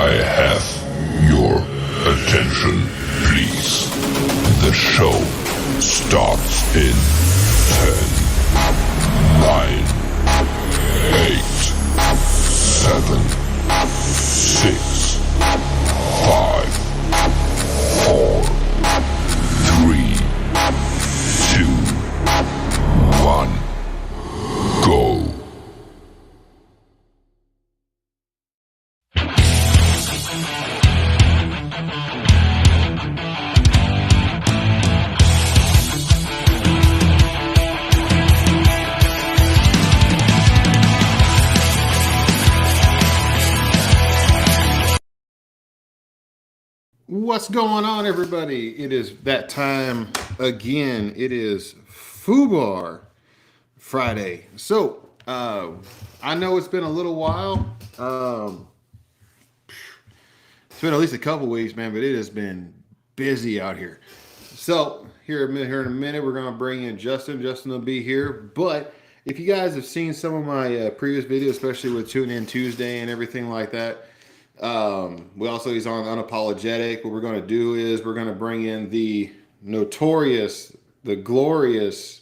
I have your attention, please. The show starts in 10, 9, 8, 7, 6, 5, 4, 3, 2, 1, go. What's going on, everybody? It is that time again. It is FUBAR Friday. So, I know it's been a little while. It's been at least a couple weeks, man, but it has been busy out here. So, here in a minute, we're going to bring in Justin. Justin will be here. But if you guys have seen some of my previous videos, especially with Tune In Tuesday and everything like that, he's on Unapologetic. What we're going to do is we're going to bring in the notorious, the glorious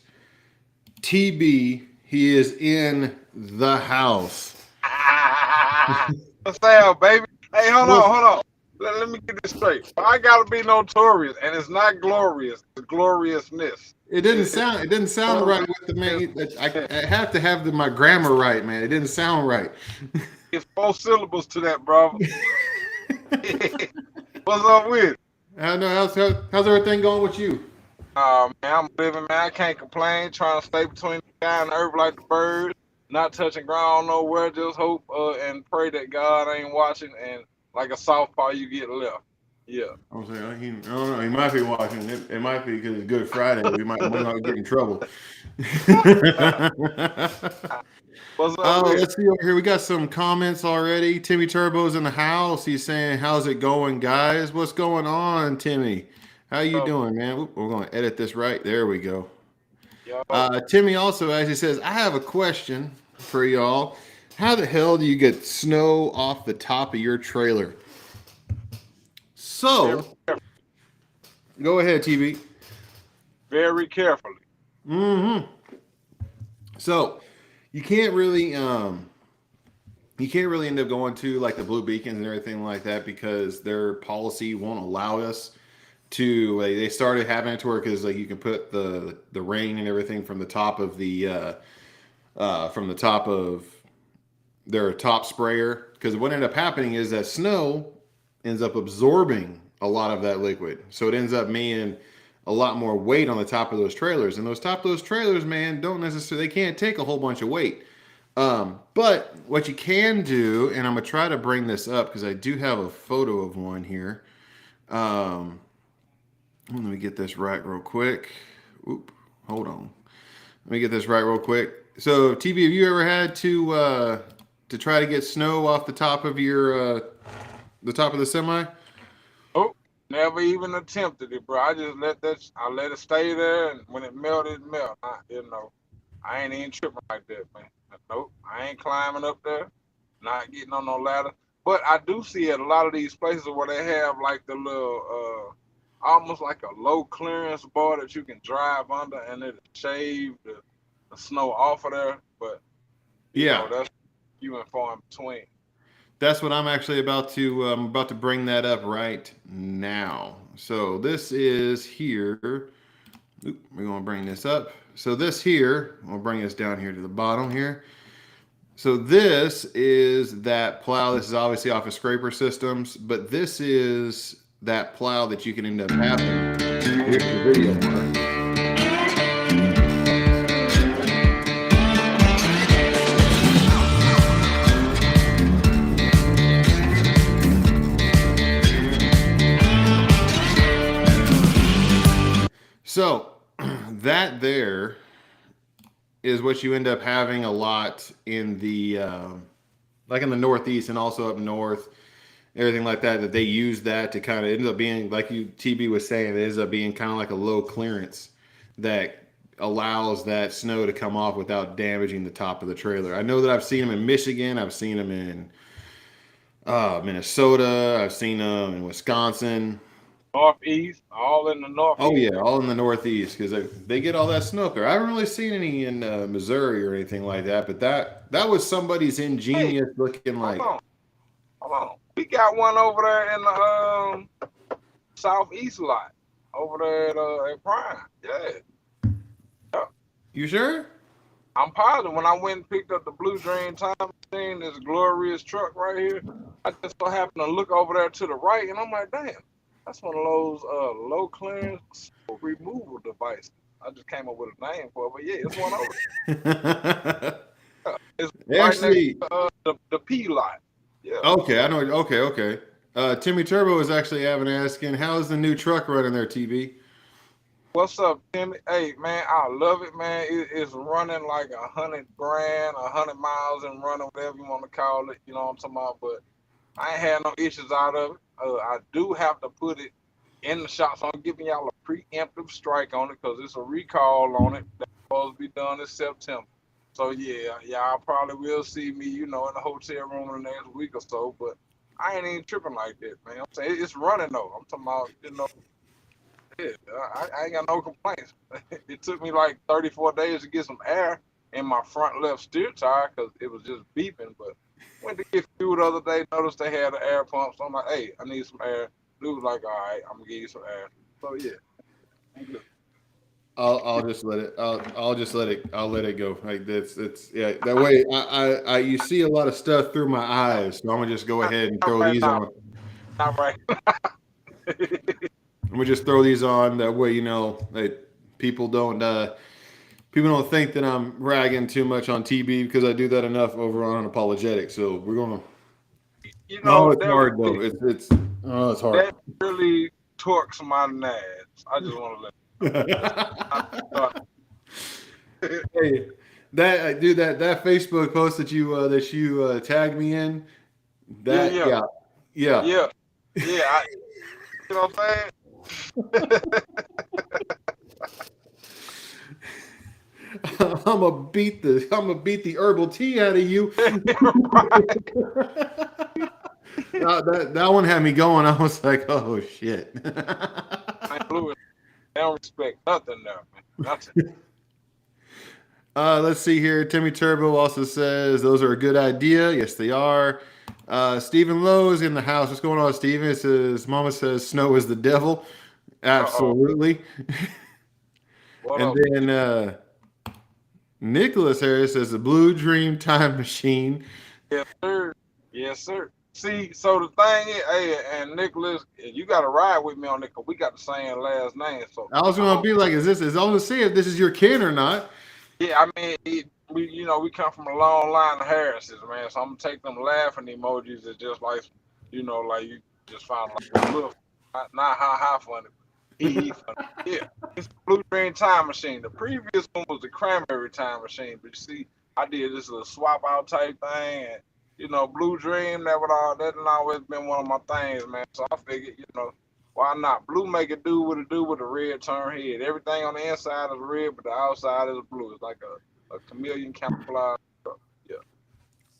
TB. He is in the house. What's up, baby? Hey, hold on. Let me get this straight. I gotta be notorious, and it's not glorious. It's gloriousness. It didn't sound right with the man. I have to have my grammar right, man. It didn't sound right. It's 4 syllables to that, bro. What's up with? I know. How's everything going with you? Man, I'm living, man. I can't complain. Trying to stay between the sky and the earth like the birds. Not touching ground nowhere. Just hope and pray that God ain't watching. And like a southpaw, you get left. Yeah. I'm saying, I don't know. He might be watching. It might be because it's Good Friday. We might not get in trouble. What's up? Let's see over here. We got some comments already. Timmy Turbo's in the house. He's saying, "How's it going, guys? What's going on, Timmy? How you doing, man?" Oop, we're going to edit this right. There we go. Timmy also, as he says, "I have a question for y'all. How the hell do you get snow off the top of your trailer?" So, go ahead, TV. Very carefully. Mm-hmm. So, you can't really end up going to like the blue beacons and everything like that because their policy won't allow us to. They started having it to where because like you can put the rain and everything from the top of their top sprayer, because what ended up happening is that snow ends up absorbing a lot of that liquid, so it ends up meaning a lot more weight on the top of those trailers, and those trailers, man, they can't take a whole bunch of weight. But what you can do, and I'm gonna try to bring this up because I do have a photo of one here. Let me get this right real quick. Oop, hold on. Let me get this right real quick. So, TV, have you ever had to try to get snow off the top of your the top of the semi? Oh, never even attempted it, bro. I just let it stay there, and when it melted, it melted. I ain't even tripping like that, man. Nope, I ain't climbing up there, not getting on no ladder. But I do see at a lot of these places where they have like the little, almost like a low clearance bar that you can drive under, and it'll shave the snow off of there. But that's few and far in between. That's what I'm actually about to. I'm about to bring that up right now. So this is here. Oop, we're gonna bring this up. So this here, we'll bring this down here to the bottom here. So this is that plow. This is obviously off of Scraper Systems, but this is that plow that you can end up having. Here's the video mark. So that there is what you end up having a lot in the like in the Northeast and also up north, everything like that they use that to kind of end up being, like you TB was saying, it ends up being kind of like a low clearance that allows that snow to come off without damaging the top of the trailer. I know that I've seen them in Michigan. I've seen them in Minnesota. I've seen them in Wisconsin. Northeast, all in the Oh Northeast. yeah, all in the Northeast because they get all that snow up there. I haven't really seen any in Missouri or anything like that, but that was somebody's Hey, ingenious looking hold like. on, hold on. We got one over there in the Southeast lot, over there at Prime. Yeah. You sure? I'm positive when I went and picked up the Blue Dream time machine, this glorious truck right here, I just so happened to look over there to the right, and I'm like, damn, that's one of those low clearance removal devices. I just came up with a name for it, but yeah, it's one over there. It's right next Actually, to the P lot. Yeah. okay, I know. Okay. Timmy Turbo is actually having asking, how's the new truck running there, TB? What's up, Timmy? Hey, man, I love it, man. It's running like 100 grand, 100 miles and running, whatever you want to call it. You know what I'm talking about? But I ain't had no issues out of it. I do have to put it in the shop, so I'm giving y'all a preemptive strike on it because it's a recall on it that's supposed to be done in September. So yeah, y'all probably will see me, in the hotel room in the next week or so. But I ain't even tripping like that, man. I'm saying it's running though. I'm talking about, yeah, I ain't got no complaints. It took me like 34 days to get some air in my front left steer tire because it was just beeping. But went to get fuel the other day, noticed they had an air pump. So I'm like, hey, I need some air. Dude was like, all right, I'm gonna give you some air. So yeah, I'm good. I'll just let it. I'll just let it. I'll let it go. Like that's yeah. That way, I you see a lot of stuff through my eyes, so I'm gonna just go Not, ahead and not throw right these now. on. Not right. I'm gonna just throw these on. That way, like people don't think that I'm ragging too much on TB because I do that enough over on Unapologetic. So we're gonna. Oh, it's That hard though. really, It's hard. that really torques my nads. I just want to let Hey, that dude, that Facebook post that you tagged me in. yeah, That yeah, yeah. yeah, yeah. You know what I'm saying? I'm gonna beat the herbal tea out of you. Right. That one had me going. I was like, oh shit. St. Louis, they don't respect nothing there, man. Nothing. Let's see here. Timmy Turbo also says those are a good idea. Yes, they are. Stephen Lowe is in the house. What's going on, Stephen? It says Mama says snow is the devil. Uh-oh. Absolutely. What And up? then Nicholas Harris says the Blue Dream Time Machine. Yes, sir. Yes, sir. See, so the thing is, hey, and Nicholas, you got to ride with me on it because we got the same last name. So, I was I gonna don't, be like, is I want to see if this is your kin or not. yeah, I mean, we come from a long line of Harrises, man. So I'm gonna take them laughing emojis as just like, like you just found like a little, not ha funny, he funny. Yeah, it's the Blue Dream Time Machine. The previous one was the Cranberry Time Machine, but you see, I did this little swap out type thing, and Blue Dream that had always been one of my things, man. So I figured, why not? Blue make it do what it do with a red turn head. Everything on the inside is red, but the outside is blue. It's like a chameleon camouflage. Yeah.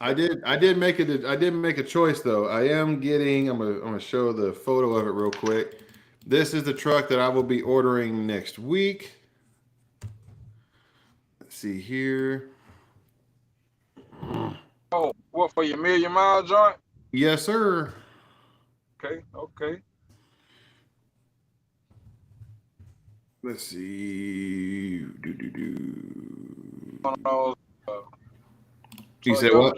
I did make a choice though. I am getting. I'm gonna show the photo of it real quick. This is the truck that I will be ordering next week. Let's see here. Oh, what for your million mile joint? Yes, sir. Okay, okay. Let's see. One of those You said Toyota. what?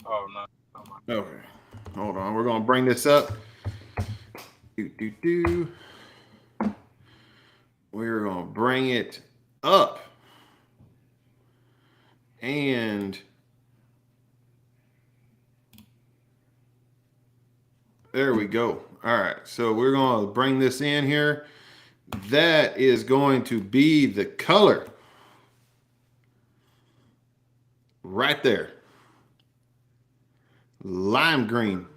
Oh no. Okay. Hold on. We're gonna bring this up. We're gonna bring it up. And there we go. All right. So we're gonna bring this in here. That is going to be the color right there. Lime green.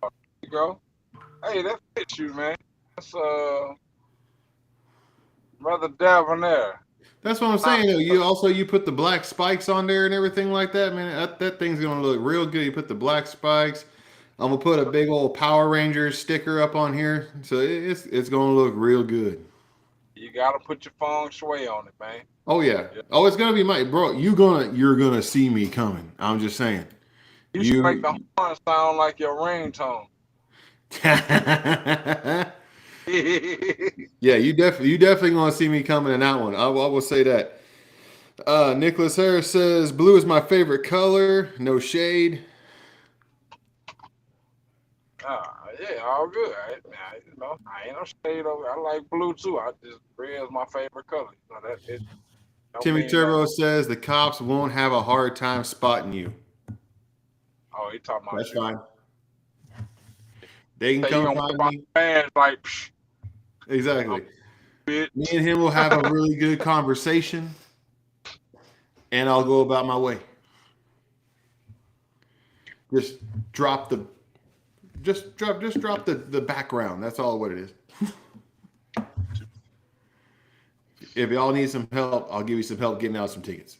There you go. Hey, that fits you, man. That's rather debonair. That's what I'm saying. Though. You put the black spikes on there and everything like that, man. That thing's gonna look real good. You put the black spikes. I'm gonna put a big old Power Rangers sticker up on here, so it's gonna look real good. You gotta put your feng shui on it, man. Oh yeah. Oh, it's gonna be my bro. You're gonna see me coming. I'm just saying. You should make the horn sound like your ringtone. Yeah, you definitely gonna see me coming in that one. I will say that. Nicholas Harris says blue is my favorite color. No shade. Yeah, all good. I ain't no shade over. I like blue too. Red is my favorite color. Timmy Turbo says the cops won't have a hard time spotting you. Oh, he talking about that's fine. They can come find me. Fans like, psh, exactly. Me and him will have a really good conversation, and I'll go about my way. Just drop the background. That's all what it is. If y'all need some help, I'll give you some help getting out some tickets.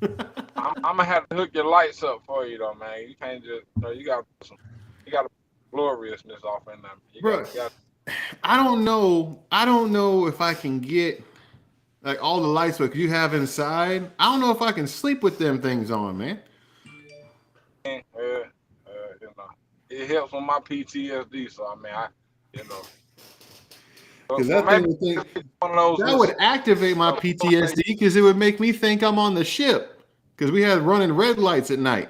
I'm gonna have to hook your lights up for you though, man. You can't just you got gloriousness off in them. Bro, I don't know if I can get like all the lights that you have inside. I don't know if I can sleep with them things on, man. It helps with my PTSD. So I mean, because that would activate my PTSD because it would make me think I'm on the ship because we had running red lights at night.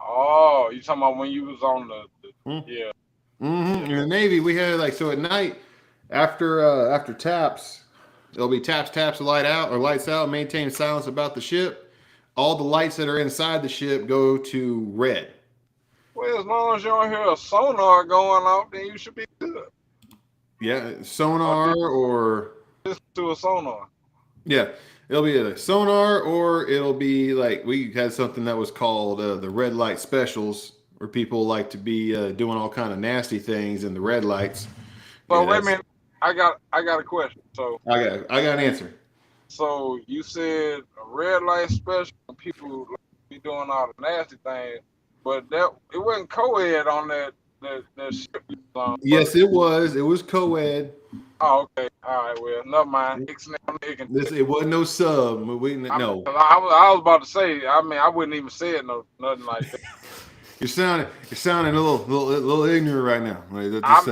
Oh, you talking about when you was on the yeah. Mm-hmm. In the Navy, we had so at night after taps, it'll be taps light out or lights out, maintain silence about the ship. All the lights that are inside the ship go to red. Well, as long as you don't hear a sonar going off, then you should be good. Yeah, sonar or just to a sonar. Yeah, it'll be a sonar or it'll be like we had something that was called the red light specials, where people like to be doing all kind of nasty things in the red lights. So wait a minute, I got a question. So I got an answer. So you said a red light special, people be doing all the nasty things, but it wasn't co-ed on that ship. Yes, it was. It was co-ed. Oh, okay. All right. Well, never mind. It wasn't no sub. No. I was about to say. I mean, I wouldn't even say it. Nothing like that. You're sounding a little ignorant right now. I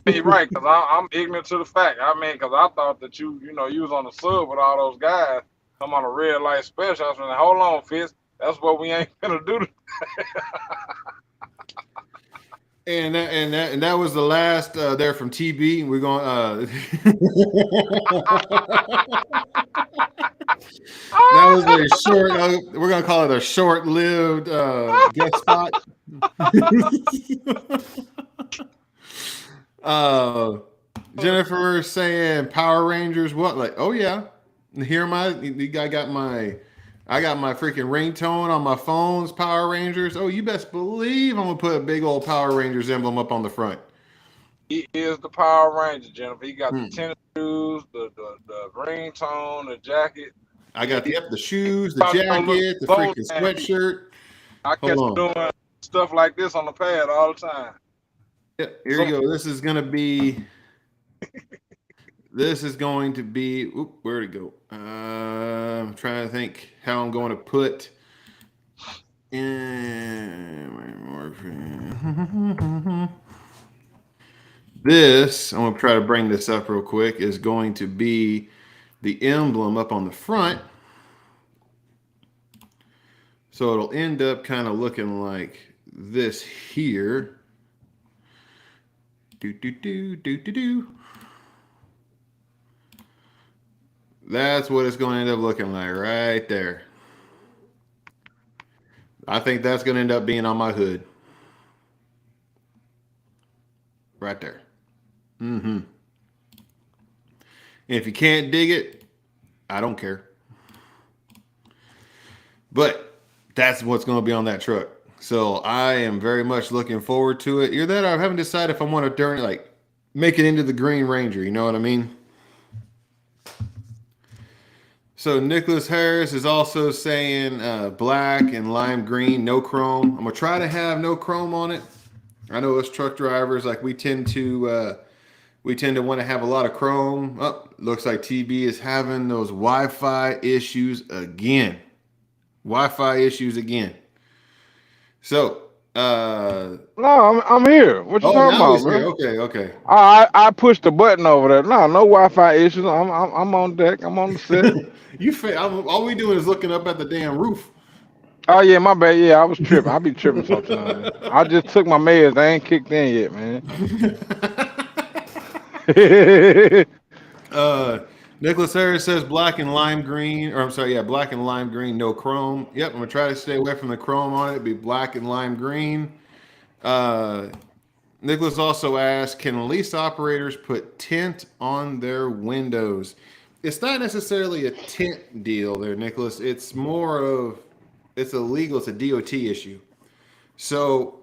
mean, right? Because I'm ignorant to the fact. I mean, because I thought that you was on the sub with all those guys. I'm on a red light special. I was like, hold on, Fitz. That's what we ain't gonna do. And that was the last there from TB. We're going. That was a short. We're gonna call it a short-lived guest spot. Jennifer saying Power Rangers. What? Like? Oh yeah. Here I got my freaking ringtone on my phone's Power Rangers. Oh, you best believe I'm gonna put a big old Power Rangers emblem up on the front. He is the Power Ranger, Jennifer. He got the tennis shoes, the ringtone, the jacket. I got the shoes, the jacket, the freaking sweatshirt. I catch him doing stuff like this on the pad all the time. Yep, here you go. This is going to be. Oop, where'd it go? I'm trying to think how I'm going to put. This, I'm going to try to bring this up real quick, is going to be the emblem up on the front. So it'll end up kind of looking like this here. That's what it's going to end up looking like right there. I think that's going to end up being on my hood. Right there. Mm-hmm. If you can't dig it, I don't care. But that's what's going to be on that truck. So I am very much looking forward to it. Either that or I haven't decided if I want to make it into the Green Ranger. You know what I mean? So Nicholas Harris is also saying black and lime green, no chrome. I'm gonna try to have no chrome on it. I know us truck drivers, like we tend to want to have a lot of chrome. Oh, looks like TB is having those Wi-Fi issues again. Wi-Fi issues again. So, No, I'm here. What you oh, talking now about, he's here. bro? Okay, okay. I pushed the button over there. No Wi-Fi issues. I'm on deck. I'm on the set. All we doing is looking up at the damn roof. Oh yeah, my bad. Yeah, I was tripping. I be tripping sometimes. I just took my meds. They ain't kicked in yet, man. uh, Nicholas Harris says black and lime green, or I'm sorry, yeah, black and lime green, no chrome. Yep, I'm gonna try to stay away from the chrome on it. Be black and lime green. Uh, Nicholas also asked, can lease operators put tint on their windows? It's not necessarily a tint deal there, Nicholas. It's more of it's illegal. It's a DOT issue. So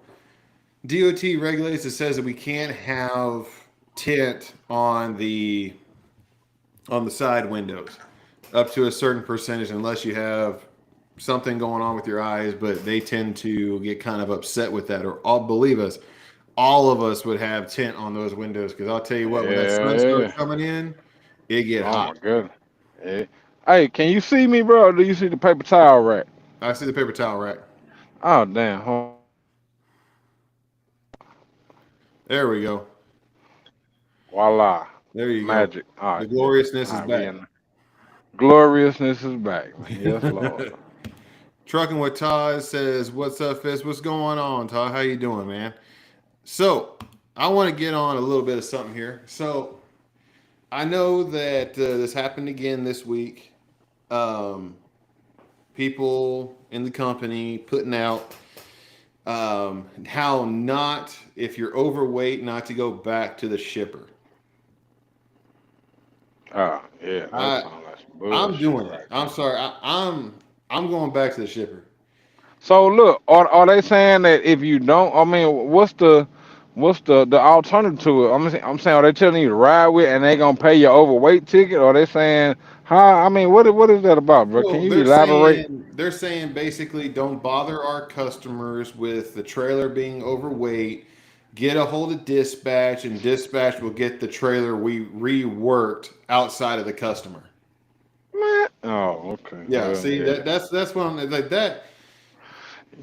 DOT regulates. It says that we can't have tint on the side windows up to a certain percentage unless you have something going on with your eyes. But they tend to get kind of upset with that, or I'll believe us. All of us would have tint on those windows because I'll tell you what, when that sun starts Yeah. coming in, it get Oh my hot. goodness. Yeah. Hey, can you see me, bro? Or do you see the paper towel rack? I see the paper towel rack. Oh damn. There we go. Voila. There you go. Magic. All The right. gloriousness All is right, we back. in. Gloriousness is back, man. Yes, Lord. Trucking with Todd says, "What's up, Fitz? What's going on, Todd? How you doing, man?" So I want to get on a little bit of something here. So I know that this happened again this week. Um, People in the company putting out how not, if you're overweight, not to go back to the shipper. Oh, yeah, that I sounds like some I'm bullshit doing it. right I'm there. sorry. I'm going back to the shipper. So look, are they saying that if you don't, I mean, what's the alternative to it? I'm saying, are they telling you to ride with and they gonna pay your overweight ticket, or they saying how? I mean, what is that about, bro? Can Well, you elaborate? they're saying basically don't bother our customers with the trailer being overweight. Get a hold of dispatch, and dispatch will get the trailer we reworked outside of the customer. Man, oh, okay, Yeah, well, see yeah, that's what I'm like that.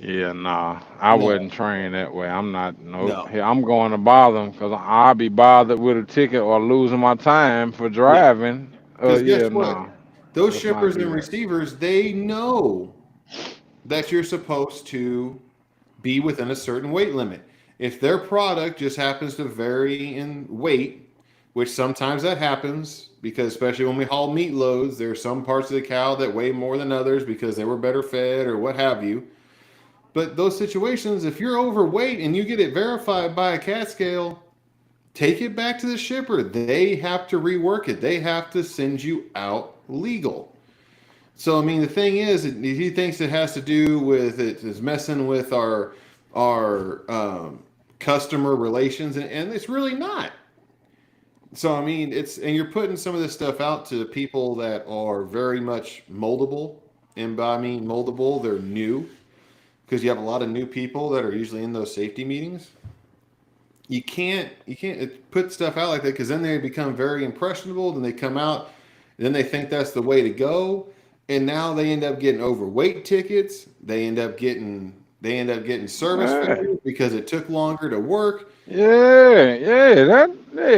yeah, nah, I No, wasn't trained that way. I'm not, nope. no, Here, I'm going to bother them because I'll be bothered with a ticket or losing my time for yeah. driving. Because guess Yeah, what? nah, Those let's not shippers do and that. receivers, they know that you're supposed to be within a certain weight limit. If their product just happens to vary in weight, which sometimes that happens because especially when we haul meat loads, there are some parts of the cow that weigh more than others because they were better fed or what have you. But those situations, if you're overweight and you get it verified by a CAT scale, take it back to the shipper. They have to rework it. They have to send you out legal. So I mean, the thing is, he thinks it has to do with it is messing with our customer relations, and it's really not. So I mean, it's and you're putting some of this stuff out to people that are very much moldable, and by I mean moldable, they're new because you have a lot of new people that are usually in those safety meetings. You can't put stuff out like that because then they become very impressionable. Then they come out, and then they think that's the way to go, and now they end up getting overweight tickets. They end up getting service Man. failures because it took longer to work. Yeah,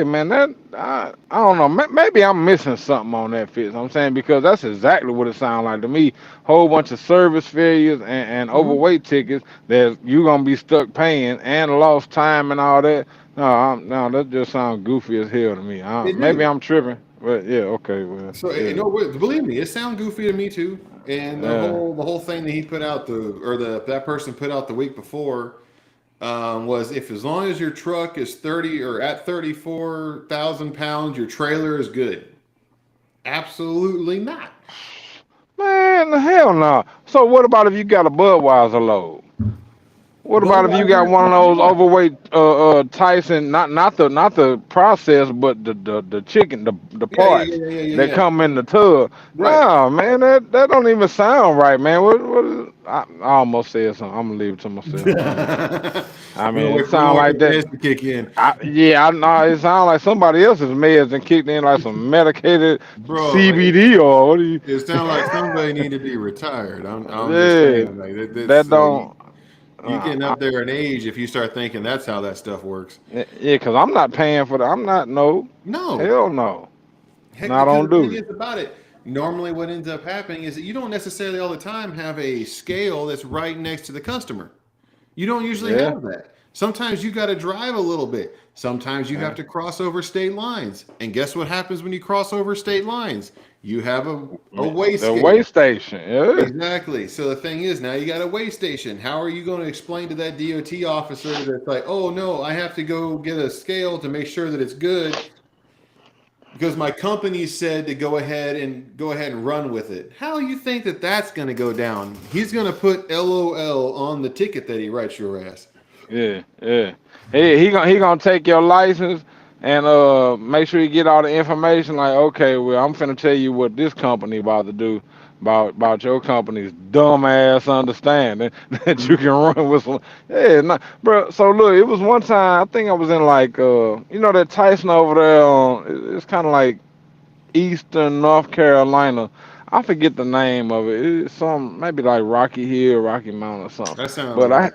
man, I don't know. Maybe I'm missing something on that, Fitz. I'm saying because that's exactly what it sounds like to me. Whole bunch of service failures and Mhm. overweight tickets that you gonna be stuck paying and lost time and all that. No, that just sounds goofy as hell to me. They Maybe do. I'm tripping, but yeah, okay, well, So yeah, believe me, it sounds goofy to me too. And the yeah. whole the whole thing that he put out that person put out the week before was if as long as your truck is 30 or at 34,000 pounds, your trailer is good. Absolutely not. Man, hell no. So what about if you got a Budweiser load? What But about if I you got gotta one of cut you those off. overweight Tyson, not the process, but the chicken, the Yeah, yeah, parts yeah, yeah, yeah, that yeah. come in the tub? Right. Nah, man, that don't even sound right, man. I almost said something. I'm gonna leave it to myself. I We're mean, it gonna sound wait for like the that. meds to kick in. Yeah, I know it sounds like somebody else's meds and kicked in like some medicated Bro, CBD or what do you? it sounds like somebody need to be retired. I'm just Yeah, saying, like that's that don't. you getting I, up there in age if you start thinking that's how that stuff works. yeah, cause I'm not paying for that. I'm not. No, No, hell no, heck, not because on the thing duty. is about it. Normally, what ends up happening is that you don't necessarily all the time have a scale that's right next to the customer. You don't usually Yeah, have that. Sometimes you got to drive a little bit. Sometimes you have yeah. to cross over state lines. And guess what happens when you cross over state lines? You have a weigh The way scale. station. Yeah, Exactly. So the thing is, now you got a weigh station. How are you going to explain to that DOT officer that's like, oh no, I have to go get a scale to make sure that it's good because my company said to go ahead and run with it. How you think that that's going to go down? He's going to put LOL on the ticket that he writes your ass. yeah, yeah. He gonna take your license and make sure you get all the information. Like, okay, well, I'm finna tell you what this company about to do about your company's dumbass understanding that you can run with some. Yeah, nah, bro. So look, it was one time I think I was in like that Tyson over there. It's kind of like Eastern North Carolina. I forget the name of it. It's some maybe like Rocky Hill, Rocky Mountain or something. That sounds But right.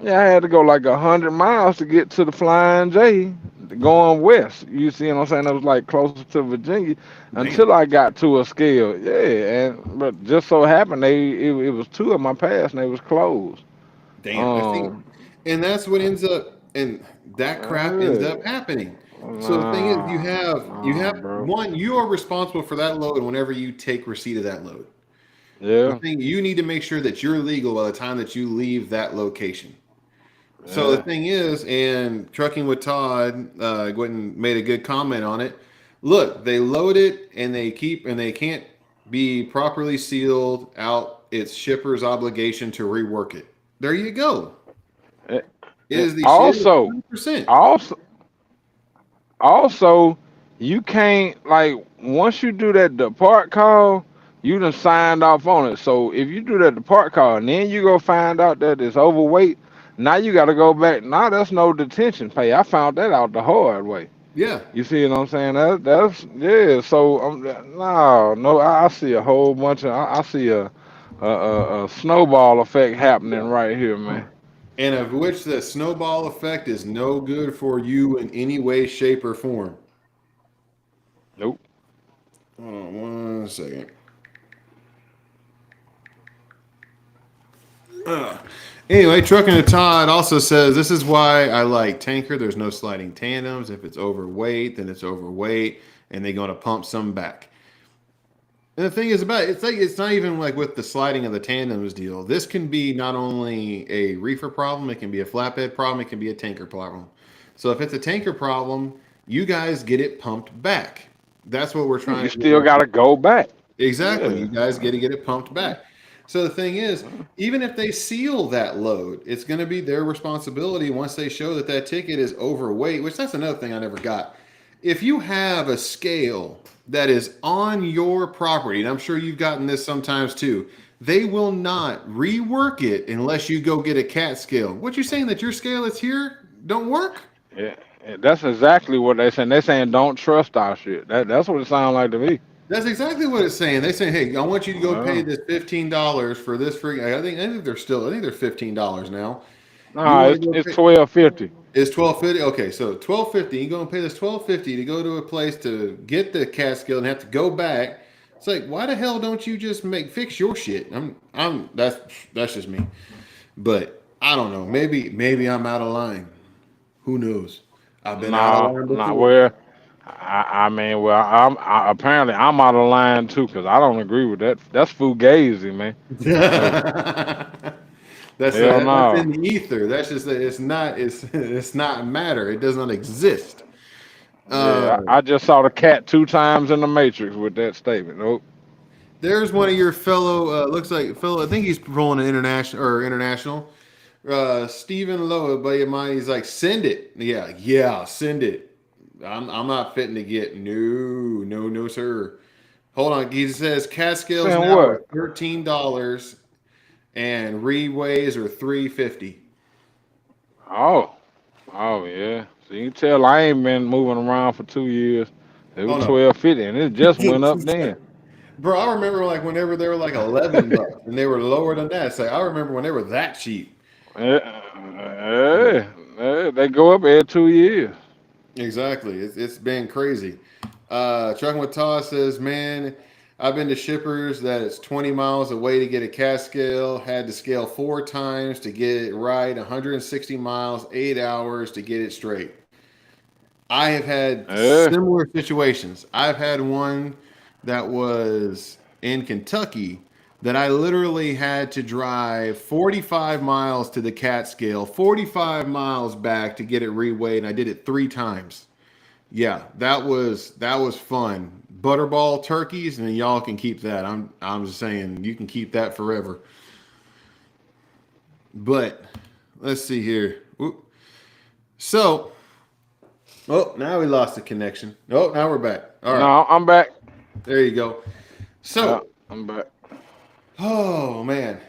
I had to go like 100 miles to get to the Flying J, going west. You see what I'm saying? It was like closer to Virginia Damn. until I got to a scale. Yeah, and but just so happened it was two of my pass and they was closed. Damn. I think, Um, and that's what ends up, and that crap ends up yeah, happening. So the thing is, you nah, have bro. one, you are responsible for that load whenever you take receipt of that load. The Yeah, thing you need to make sure that you're legal by the time that you leave that location. So the yeah. thing is, and trucking with Todd, went and made a good comment on it. Look, they load it and they can't be properly sealed out. It's shipper's obligation to rework it. There you go. It, It is the shit also, 100%. also, Also, you can't like once you do that depart call, you done signed off on it. So if you do that depart call and then you go find out that it's overweight, now you got to go back. Now that's no detention pay. I found that out the hard way. Yeah. You see what I'm saying? That's yeah. So no, I see a whole bunch of I see a snowball effect happening right here, man. And of which the snowball effect is no good for you in any way, shape, or form. Nope. Hold on one second. Anyway, Trucking to Todd also says this is why I like tanker. There's no sliding tandems. If it's overweight, then it's overweight, and they're going to pump some back. And the thing is about it, it's like it's not even like with the sliding of the tandems deal. This can be not only a reefer problem, it can be a flatbed problem, it can be a tanker problem. So if it's a tanker problem, you guys get it pumped back. That's what we're trying You to get still our got to go back. exactly. Yeah. You guys get to get it pumped back. So the thing is, even if they seal that load, it's going to be their responsibility once they show that that ticket is overweight, which that's another thing I never got. If you have a scale that is on your property, and I'm sure you've gotten this sometimes too, they will not rework it unless you go get a cat scale. What you saying that your scale that's here don't work? Yeah, that's exactly what they're saying. They're saying don't trust our shit. That's what it sounds like to me. That's exactly what it's saying. They say, "Hey, I want you to go pay Well, this $15 for this free." I think they're still. I think they're $15 now. You nah, want it's to go it's pay? 12.50. It's 12.50. Okay, so 12.50. You gonna pay this 12.50 to go to a place to get the cat skill and have to go back. It's like, why the hell don't you just fix your shit? That's just me. But I don't know. Maybe I'm out of line. Who knows? I've been out of Nah, line nah. before. Well, I mean, well, apparently I'm out of line too because I don't agree with that. That's fugazi, man. No, hell That's no. in the ether. That's just that it's not matter. It does not exist. Yeah, Uh, I just saw the cat two times in the Matrix with that statement. Nope. there's one of your fellow looks like fellow. I think he's rolling an international. Stephen Lowe, a buddy of mine, he's like, send it. Yeah, send it. I'm not fitting to get no, sir. Hold on. He says cat scales Saying now are what? $13 and reways are $3.50. Oh, oh yeah. So you can tell I ain't been moving around for 2 years. It Oh was no. 12.50, and it just went up then. Bro, I remember like whenever they were like $11 and they were lower than that. So I remember when they were that cheap. They go up every 2 years. Exactly. It's been crazy. Trucking with Todd says, man, I've been to shippers that it's 20 miles away to get a cat scale. Had to scale 4 times to get it right. 160 miles, 8 hours to get it straight. I have had Yeah. similar situations. I've had one that was in Kentucky that I literally had to drive 45 miles to the cat scale, 45 miles back to get it reweighed, and I did it 3 times. Yeah, that was fun. Butterball turkeys, and y'all can keep that. I'm just saying you can keep that forever. But let's see here. Oop. So, oh, now we lost the connection. Oh, now we're back. All right, No, I'm back. there you go. Yeah, So, I'm back. oh man.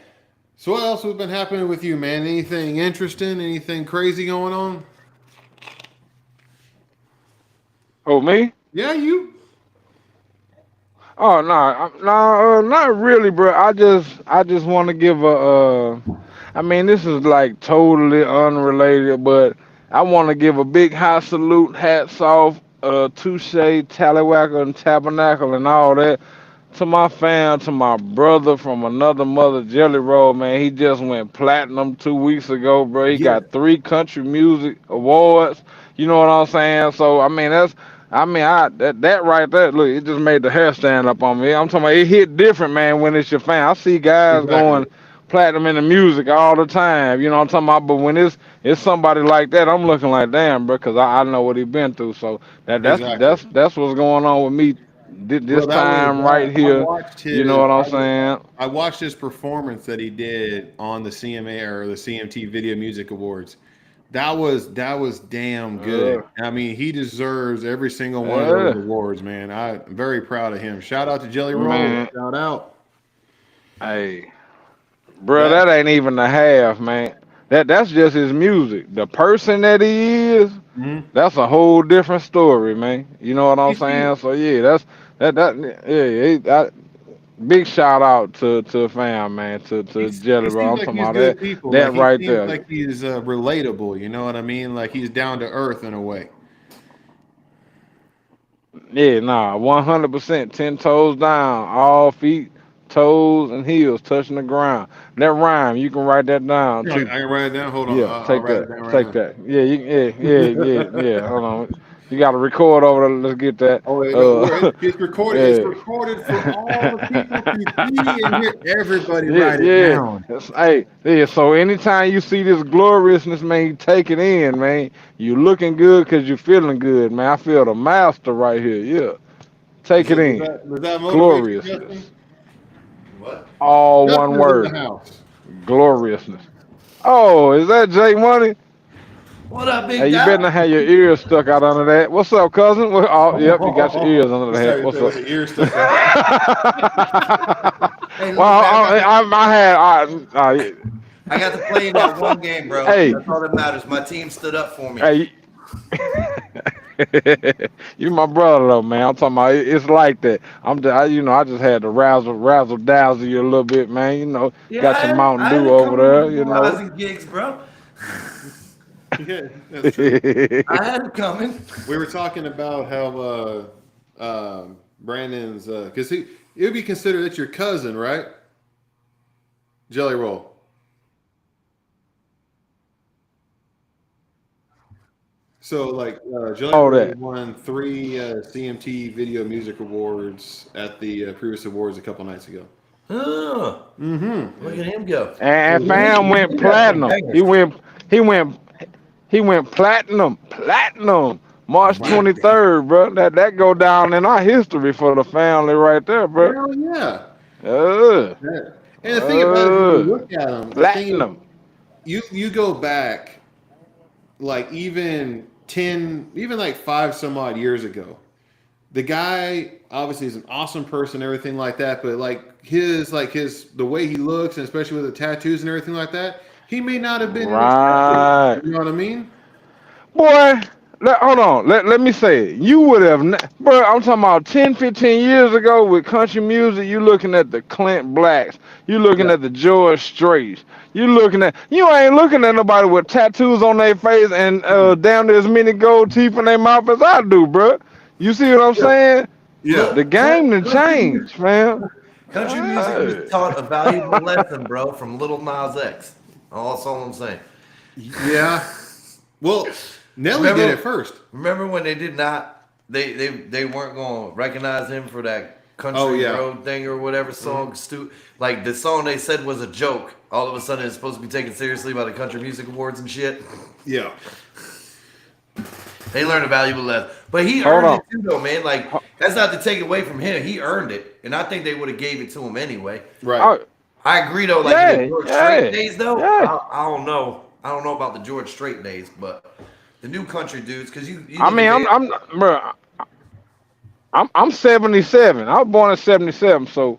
So what else has been happening with you, man? Anything interesting? Anything crazy going on? Oh, me? Yeah, you. Oh no, not really, bro. I just want to give a. I mean, this is like totally unrelated, but I want to give a big high salute, hats off, touche, tallywhacker, and tabernacle, and all that to my fam, to my brother from another mother, Jelly Roll, man. He just went platinum 2 weeks ago, bro. He Yeah, got 3 country music awards. You know what I'm saying? So I mean, that right there, look, it just made the hair stand up on me. I'm talking about it hit different, man, when it's your fan. I see guys exactly. going platinum in the music all the time. You know what I'm talking about? But when it's somebody like that, I'm looking like damn, bro, because I know what he been through. So Exactly. that's what's going on with me this Bro, that was time right I here. watched You know his what I'm saying? I watched his performance that he did on the CMA or the CMT Video Music Awards. That was damn good. Uh, I mean, he deserves every single one of those uh, awards, man. I'm very proud of him. Shout out to Jelly Roll. man, Shout out. hey, bro, That that ain't even the half, man. That's just his music. The person that he is, mhm. that's a whole different story, man. You know what I'm He seems saying? So yeah, that big shout out to fam, man, to he Jelly Roll. seems I'm like talking he's about good people. Like that he right seems there. like he's relatable. You know what I mean? Like he's down to earth in a way. Yeah, nah, 100%, 10 toes down, all feet, toes, and heels touching the ground. That rhyme, you can write that down Here, I too. can write it down. Hold on, Yeah, I'll take write it that, down right take now. that. Yeah, yeah. Hold on, you got to record over there. Let's get that. Oh wait, no, it's recorded. It's Yeah, recorded for all the people to see and hear. Everybody, yeah, write it yeah. down. Hey, yeah. So anytime you see this gloriousness, man, you take it in, man. You looking good because you feeling good, man. I feel the master right here. Yeah, take it in. Does that motivate you, Justin? Gloriousness. What? All one Justin's in the word. house. Gloriousness. Oh, is that Jake Money? What up, Hey, big you better dog? not have your ears stuck out under that. What's up, cousin? Oh, yep, you got your ears under What's that. that? What's With up? the ear stuck out. Hey, Well, look, man, I had. I got to play in that one game, bro. Hey, That's all that matters. My team stood up for me. hey. You my brother though, man. I'm talking about it's like that. I just had to razzle dazzle you a little bit, man. Yeah, Got your Mountain I had Dew to over come in with there. the rising gigs, bro. Yeah, that's true. I had it coming. We were talking about how Brandon's because it would be considered that's your cousin, right? Jelly Roll. So like Jelly All Roll that. won 3 CMT Video Music Awards at the previous awards a couple nights ago. Oh, Mm-hmm. look at him go. And So fam went He got some platinum. bangers. He went He went platinum, March wow. 23rd, bro. That go down in our history for the family right there, bro. Hell yeah. Uh, Yeah. And the thing about it is, when you look at him, the thing is, platinum. you go back like even 10, even like 5 some odd years ago. The guy obviously is an awesome person, everything like that, but the way he looks, and especially with the tattoos and everything like that, he may not have been accepted. Right. You know what I mean? Boy, hold on. Let me say it. You would have, bro, I'm talking about 10, 15 years ago with country music, you looking at the Clint Blacks. You looking Yeah. at the George Straits. You ain't looking at nobody with tattoos on their face and damn near as many gold teeth in their mouth as I do, bro. You see what I'm Yeah. saying? Yeah. The game done changed, man. Country music was taught a valuable lesson, bro, from Little Nas X. That's all I'm saying. Yeah. Well, Nelly did it first. Remember when they did not? They weren't going to recognize him for that country Oh, yeah. road thing or whatever song. Like the song they said was a joke. All of a sudden, it's supposed to be taken seriously by the Country Music Awards and shit. Yeah. They learned a valuable lesson, but he earned it too, though, man. Like that's not to take away from him. He earned it, and I think they would have gave it to him anyway. Right. I agree, though. Like in the George Strait days, though, yeah. I don't know. I don't know about the George Strait days, but the new country dudes, because you I mean, I'm 77. I was born in 77, so.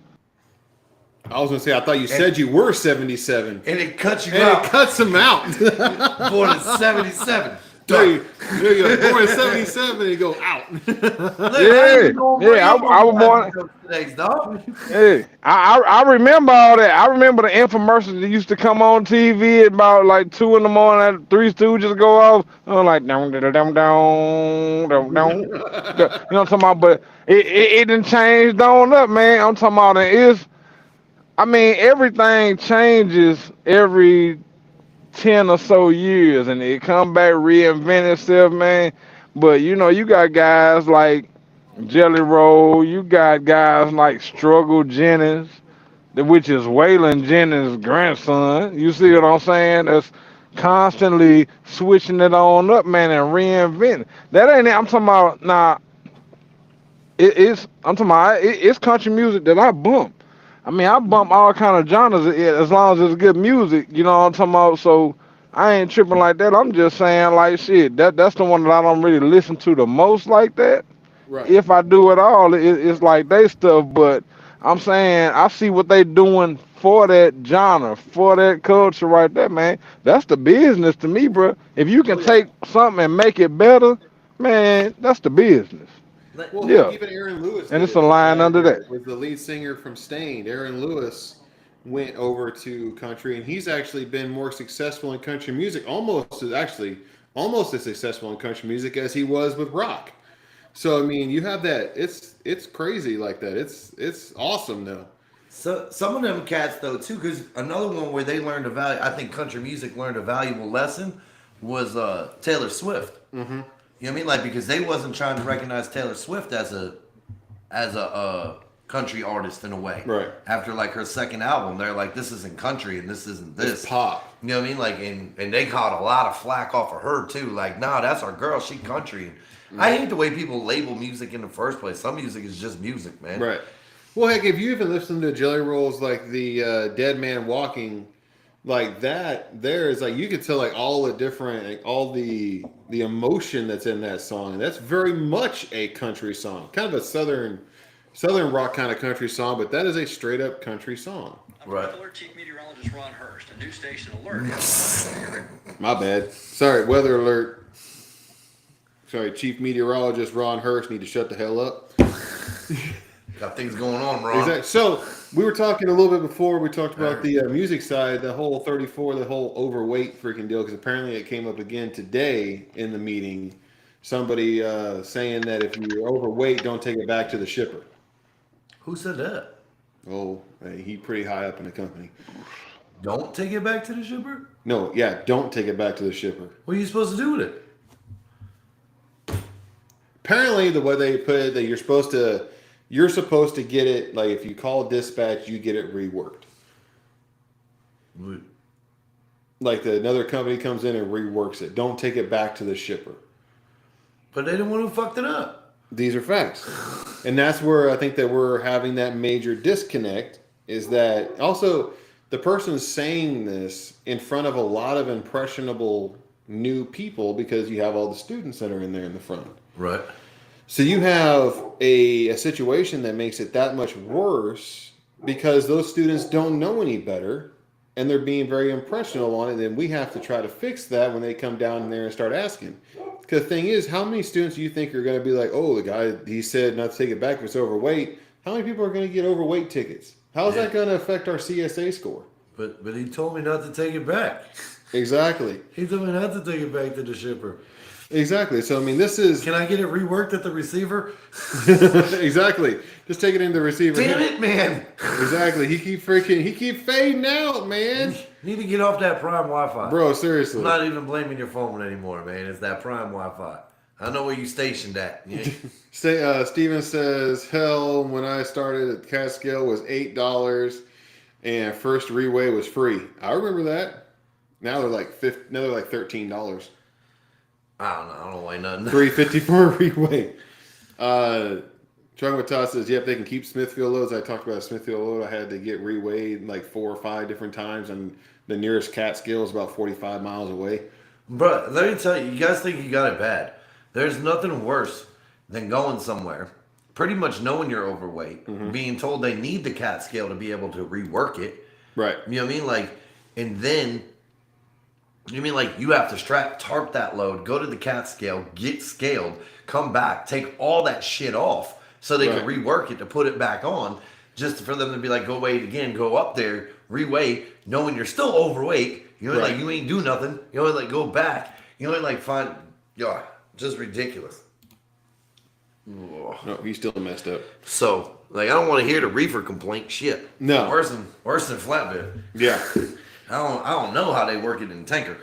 I was gonna say I thought you said you were 77, and it cuts you and out. it cuts him out. Born in 77. There you go. Born in 77, and you go out. I was born. Today's dog. Hey, I remember all that. I remember the infomercials that used to come on TV at about like 2 in the morning. Three Stooges go off. I'm like, down. You know what I'm talking about? But it didn't change on up, man. I'm talking about everything changes every 10 or so years, and it come back reinvent itself, man. But you got guys like Jelly Roll, you got guys like Struggle Jennings, which is Waylon Jennings' grandson. You see what I'm saying? That's constantly switching it on up, man, and reinventing. That ain't it. I'm talking about it's country music that I bump. I mean, I bump all kind of genres as long as it's good music. You know what I'm talking about? So I ain't tripping like that. I'm just saying, like, shit, that's the one that I don't really listen to the most like that. Right. If I do it all, it's like they stuff. But I'm saying I see what they doing for that genre, for that culture right there, man. That's the business to me, bro. If you can take something and make it better, man, that's the business. Well, Yeah. even Aaron Lewis, And it's a line under that. Was the lead singer from Stained. Aaron Lewis went over to country, and he's actually been more successful in country music, almost as successful in country music as he was with rock. So I mean, you have that. It's crazy like that. It's awesome though. So some of them cats though too, because another one where they learned a value. I think country music learned a valuable lesson was Taylor Swift. Mm-hmm. You know what I mean? Like because they wasn't trying to recognize Taylor Swift as a country artist in a way. Right. After like her second album, they're like, this isn't country and this isn't this. It's pop. You know what I mean? Like and they caught a lot of flack off of her too. Like, nah, that's our girl. She country. I hate the way people label music in the first place. Some music is just music, man. Right. Well, heck, if you even listen to Jelly Rolls like the Dead Man Walking, like that, there's like you could tell like all the different, like, all the emotion that's in that song. And that's very much a country song, kind of a southern rock kind of country song, but that is a straight up country song. Right. Alert Chief Meteorologist Ron Hurst, a new station alert. My bad. Sorry, weather alert. Sorry, Chief Meteorologist Ron Hurst need to shut the hell up. Got things going on, Ron. Exactly. So we were talking a little bit before. We talked about the music side, the whole 34, the whole overweight freaking deal, because apparently it came up again today in the meeting. Somebody saying that if you're overweight, don't take it back to the shipper. Who said that? Oh, he pretty high up in the company. Don't take it back to the shipper? No, yeah, don't take it back to the shipper. What are you supposed to do with it? Apparently, the way they put it, that you're supposed to get it, like if you call dispatch, you get it reworked. What? Like another company comes in and reworks it. Don't take it back to the shipper. But they didn't want to fucked it up. These are facts. And that's where I think that we're having that major disconnect, is that also the person's saying this in front of a lot of impressionable new people because you have all the students that are in there in the front. Right. So you have a situation that makes it that much worse because those students don't know any better and they're being very impressionable on it. And we have to try to fix that when they come down in there and start asking. Because the thing is, how many students do you think are going to be like, oh, the guy, he said not to take it back if it's overweight. How many people are going to get overweight tickets? How is that going to affect our CSA score? But he told me not to take it back. Exactly. He told me not to take it back to the shipper. Exactly. So, I mean, this is... Can I get it reworked at the receiver? Exactly. Just take it in the receiver. Damn it, man. Exactly. He keep fading out, man. You need to get off that prime Wi-Fi. Bro, seriously. I'm not even blaming your phone anymore, man. It's that prime Wi-Fi. I know where you stationed at. Yeah. Steven says, hell, when I started at Catskill was $8 and first reweigh was free. I remember that. Now they're like $13. I don't weigh nothing. $3.50 for a reweigh. Trucking with Todd says, yep, they can keep Smithfield loads. I talked about a Smithfield load. I had to get reweighed like 4 or 5 different times, and the nearest Catskill is about 45 miles away. Bro, let me tell you, you guys think you got it bad. There's nothing worse than going somewhere, pretty much knowing you're overweight, being told they need the cat scale to be able to rework it. Right. You know what I mean? Like, and then, you mean like you have to tarp that load, go to the cat scale, get scaled, come back, take all that shit off so they can rework it to put it back on, just for them to be like, go weigh it again, go up there, reweigh, knowing you're still overweight. You know, like you ain't do nothing. You know, like go back. You know, like find, just ridiculous. No, he's still messed up. So, like, I don't want to hear the reefer complaint shit. No. Worse than flatbed. Yeah. I don't know how they work it in tanker.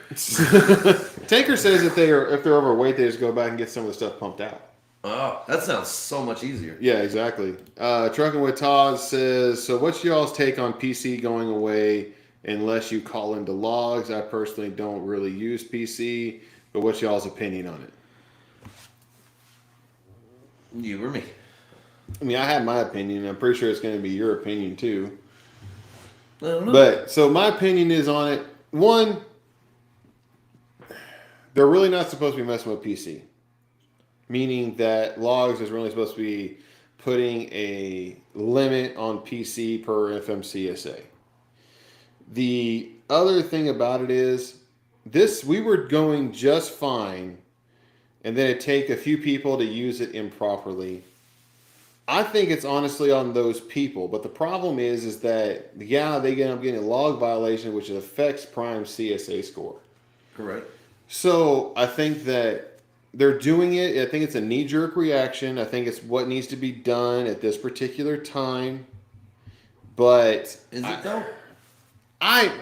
Tanker says if they're overweight, they just go back and get some of the stuff pumped out. Oh, that sounds so much easier. Yeah, exactly. Trucking with Todd says, so what's y'all's take on PC going away unless you call into logs? I personally don't really use PC, but what's y'all's opinion on it? You or me? I mean, I have my opinion. I'm pretty sure it's going to be your opinion too. I don't know. But, so my opinion is on it. One, they're really not supposed to be messing with PC. Meaning that logs is really supposed to be putting a limit on PC per FMCSA. The other thing about it is, we were going just fine, and then it take a few people to use it improperly. I think it's honestly on those people, but the problem is that, they end up getting a log violation, which affects prime CSA score. Correct. So I think that they're doing it. I think it's a knee-jerk reaction. I think it's what needs to be done at this particular time. But is it though? I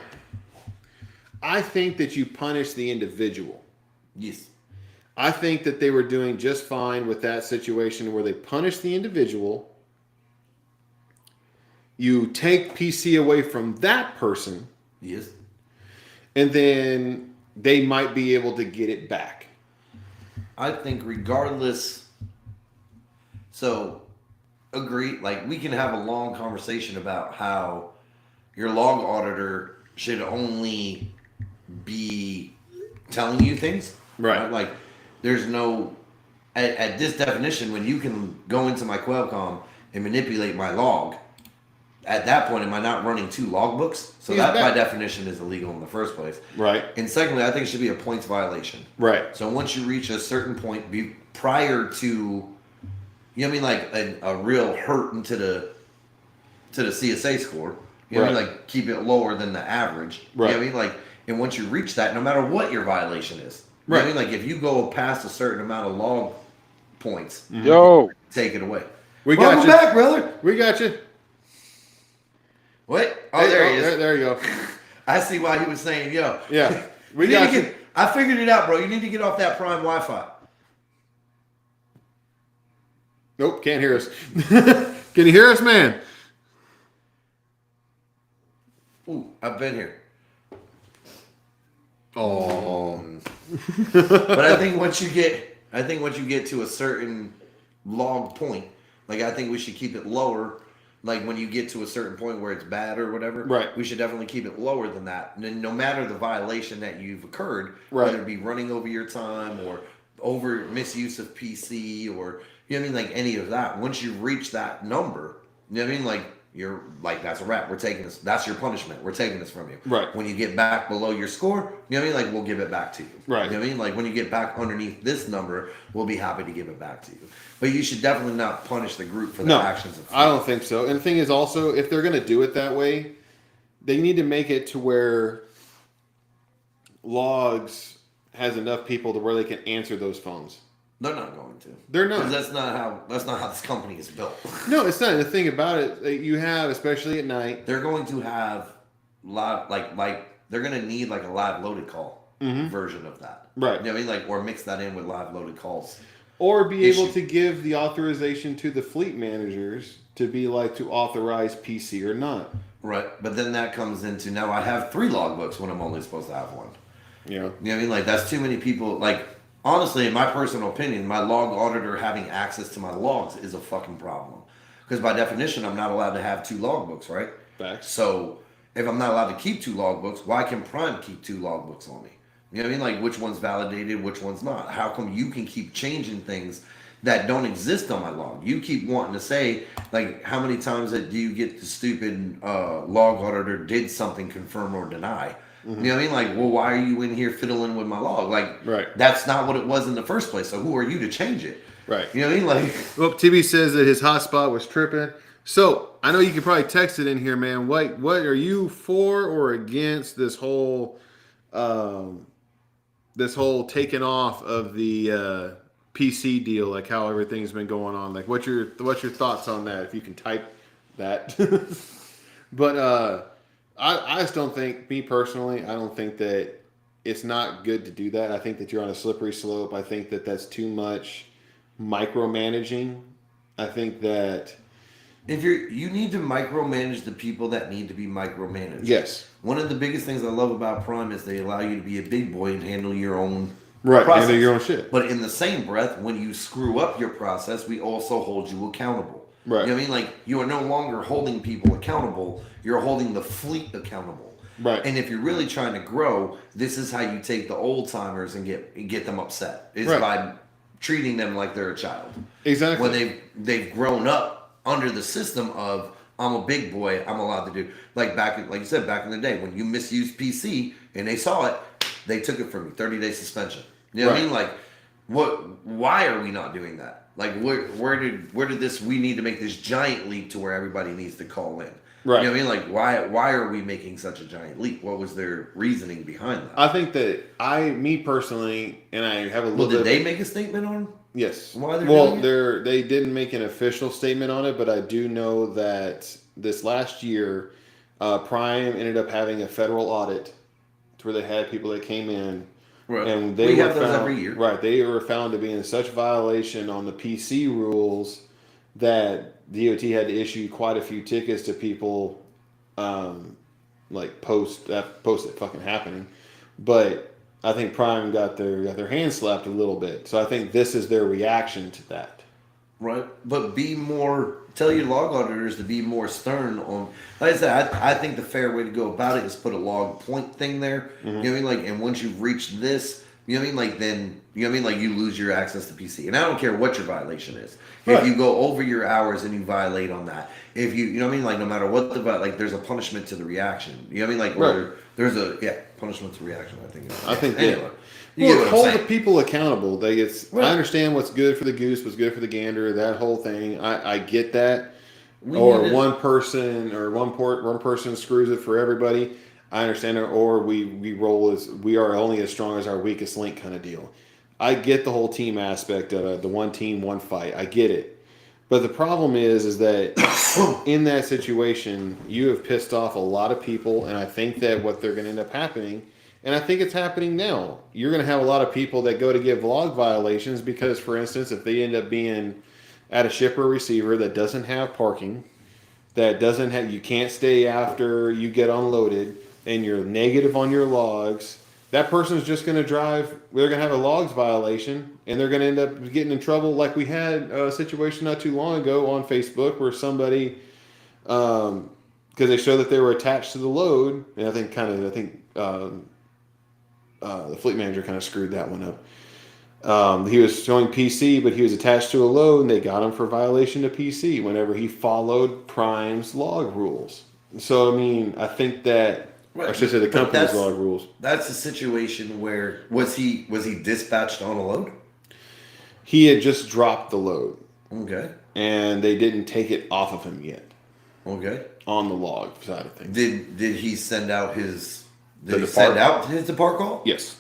think that you punish the individual. Yes. I think that they were doing just fine with that situation where they punish the individual. You take PC away from that person. Yes. And then they might be able to get it back. I think regardless, so agree, like we can have a long conversation about how your log auditor should only be telling you things. Right. Like there's no, at this definition, when you can go into my QuailCom and manipulate my log, at that point, am I not running 2 logbooks? So that by definition is illegal in the first place. Right. And secondly, I think it should be a points violation. Right. So once you reach a certain point, prior to, you know what I mean, like a real hurt into the CSA score. You know what I mean, like keep it lower than the average. Right. You know what I mean, like, and once you reach that, no matter what your violation is. You know what I mean, like if you go past a certain amount of log points, take it away. Welcome back, brother. We got you. What? Oh, there he is. There you go. I see why he was saying, yo. Yeah. We got you. I figured it out, bro. You need to get off that prime Wi-Fi. Nope, can't hear us. Can you hear us, man? Ooh, I've been here. Oh. But I think once you get to a certain log point, like I think we should keep it lower Like when you get to a certain point where it's bad or whatever, Right. we should definitely keep it lower than that. And then no matter the violation that you've occurred, Right. whether it be running over your time or over misuse of PC or, you know what I mean, like any of that, once you reach that number, you know what I mean, like you're like, that's a wrap. We're taking this. That's your punishment. We're taking this from you. Right. When you get back below your score, you know what I mean, like we'll give it back to you. Right. You know what I mean, like when you get back underneath this number, we'll be happy to give it back to you. But you should definitely not punish the group for the No, actions of I don't think so. And the thing is also, if they're going to do it that way, they need to make it to where logs has enough people to where they can answer those phones. They're not going to. They're not. 'Cause that's not how this company is built. No, it's not. The thing about it, you have, especially at night. They're going to have live, like they're going to need like a live loaded call version of that. Right. You know what I mean? Like, or mix that in with live loaded calls. Or be able to give the authorization to the fleet managers to be like to authorize PC or not. Right. But then that comes into now I have 3 logbooks when I'm only supposed to have 1. Yeah. You know what I mean? Like that's too many people. Like honestly, in my personal opinion, my log auditor having access to my logs is a fucking problem. Because by definition, I'm not allowed to have 2 logbooks, right? Facts. So if I'm not allowed to keep 2 logbooks, why can Prime keep 2 logbooks on me? You know what I mean? Like which one's validated, which one's not? How come you can keep changing things that don't exist on my log? You keep wanting to say, like, how many times do you get the stupid log auditor did something, confirm or deny? You know what I mean? Like, well, why are you in here fiddling with my log? Like, right. That's not what it was in the first place. So who are you to change it? Right. You know what I mean? Like, well, TV says that his hotspot was tripping. So I know you could probably text it in here, man. What are you for or against this whole taking off of the PC deal? Like how everything's been going on. Like what's your thoughts on that? If you can type that. But I just don't think, me personally, I don't think that it's not good to do that. I think that you're on a slippery slope. I think that that's too much micromanaging. I think that if you need to micromanage the people that need to be micromanaged. Yes. One of the biggest things I love about Prime is they allow you to be a big boy and handle your own right, process. handle your own shit. But in the same breath, when you screw up your process, we also hold you accountable. Right. You know what I mean? Like you are no longer holding people accountable, you're holding the fleet accountable. Right. And if you're really trying to grow, this is how you take the old timers and get them upset. Is right. by treating them like they're a child. Exactly. When they've grown up under the system of I'm a big boy, I'm allowed to do like you said back in the day when you misused PC and they saw it, they took it from you, 30-day suspension. You know what I mean? Like why are we not doing that? Like where did this, we need to make this giant leap to where everybody needs to call in. Right. You know what I mean? Like why are we making such a giant leap? What was their reasoning behind that? I think that me personally, and I have a little did they make a statement on? Yes. Why they're doing it? They didn't make an official statement on it, but I do know that this last year, Prime ended up having a federal audit to where they had people that came in. Right. And we have those every year. Right. They were found to be in such violation on the PC rules that DOT had to issue quite a few tickets to people, like post it fucking happening. But I think Prime got their hands slapped a little bit. So I think this is their reaction to that. Right. But tell your log auditors to be more stern on, like I said, I think the fair way to go about it is put a log point thing there. You know what I mean? Like, and once you've reached this, you know what I mean? Like then, you know what I mean? Like you lose your access to PC. And I don't care what your violation is. Right. If you go over your hours and you violate on that, if you know what I mean? Like no matter what like there's a punishment to the reaction. You know what I mean? Like or there's a punishment to reaction. I think. Anyway. Hold the people accountable. I understand what's good for the goose, what's good for the gander, that whole thing. I get that. One person screws it for everybody. I understand it. Or we are only as strong as our weakest link kind of deal. I get the whole team aspect of it, the one team, one fight. I get it. But the problem is that in that situation, you have pissed off a lot of people, and I think that what they're going to end up happening, and I think it's happening now, you're going to have a lot of people that go to give log violations because, for instance, if they end up being at a shipper receiver that doesn't have parking, you can't stay after you get unloaded, and you're negative on your logs, that person's just going to drive, they're going to have a logs violation, and they're going to end up getting in trouble like we had a situation not too long ago on Facebook where somebody because they showed that they were attached to the load, and I think the fleet manager kind of screwed that one up. He was showing PC, but he was attached to a load, and they got him for violation of PC whenever he followed Prime's log rules. So, I mean, I think that, Right. I should say the company's log rules. That's a situation where was he dispatched on a load? He had just dropped the load, Okay. and they didn't take it off of him yet Okay. on the log side of things. Did he send out his? Did he depart send out his depart call? Yes.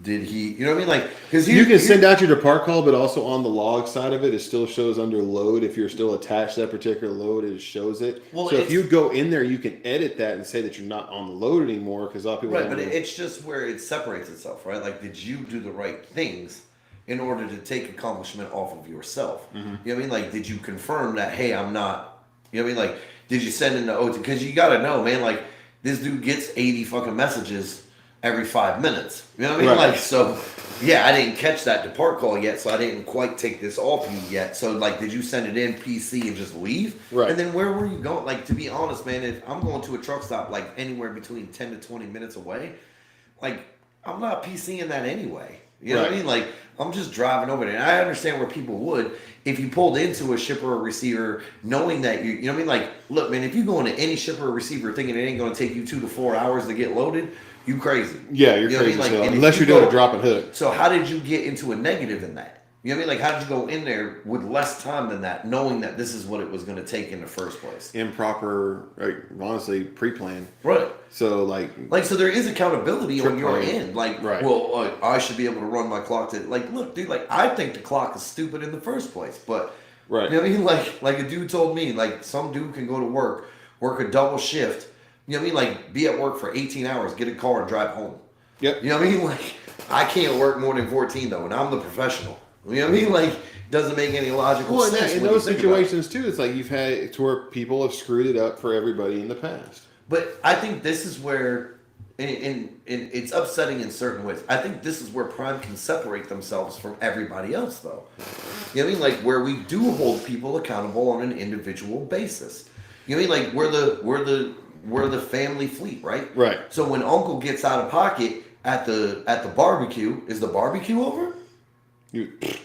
Did he? You know what I mean? Like, because You can send out your depart call, but also on the log side of it, it still shows under load. If you're still attached to that particular load, it shows it. Well, so if you go in there, you can edit that and say that you're not on the load anymore, because a lot of people right, don't but know. it's just where it separates itself, right? Like, did you do the right things in order to take accomplishment off of yourself? Mm-hmm. You know what I mean? Like, did you confirm that, hey, I'm not? You know what I mean? Like, did you send in the OT? Because you got to know, man. Like, this dude gets 80 fucking messages every 5 minutes. You know what I mean? Right. Like, so. Yeah, I didn't catch that depart call yet, so I didn't quite take this off you yet. So, like, did you send it in PC and just leave? Right. And then where were you going? Like, to be honest, man, if I'm going to a truck stop, like, anywhere between 10 to 20 minutes away, like, I'm not PCing that anyway. You know what I Right. mean? Like, I'm just driving over there. And I understand where people would, if you pulled into a shipper or receiver, knowing that you know what I mean? Like, look, man, if you go into any shipper or receiver thinking it ain't going to take you 2 to 4 hours to get loaded, you crazy. Yeah, you're You know what I crazy mean? as Like, hell. and if Unless you you're doing go- a drop and hook. So how did you get into a negative in that? You know what I mean? Like, how did you go in there with less time than that, knowing that this is what it was going to take in the first place? Improper, like, honestly, pre-planned. Right. So, like, So there is accountability on your Trip plan. end. Like, Right. well, I should be able to run my clock to, like, look, dude, like, I think the clock is stupid in the first place. But, Right. you know what I mean? Like a dude told me, like, some dude can go to work a double shift, you know what I mean? Like, be at work for 18 hours, get a car and drive home. Yep. You know what I mean? Like, I can't work more than 14 though, and I'm the professional. You know what I mean? Like, doesn't make any logical Well, sense. in when you those think about it. situations too, it's like you've had it's where people have screwed it up for everybody in the past. But I think this is where, and it's upsetting in certain ways. I think this is where Prime can separate themselves from everybody else, though. You know what I mean? Like, where we do hold people accountable on an individual basis. You know what I mean? Like, we're the family fleet, right? Right. So when Uncle gets out of pocket at the barbecue, is the barbecue over?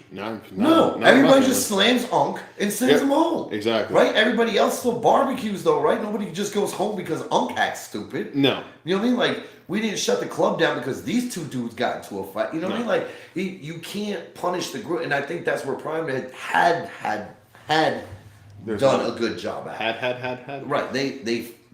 No, everybody just slams Unc and sends Yep, him home. exactly. Right? Everybody else still barbecues though, right? Nobody just goes home because Unc acts stupid. No. You know what I mean? Like, we didn't shut the club down because these two dudes got into a fight. You know what I mean? Like, you can't punish the group, and I think that's where Prime had done a good job at. Had. Right.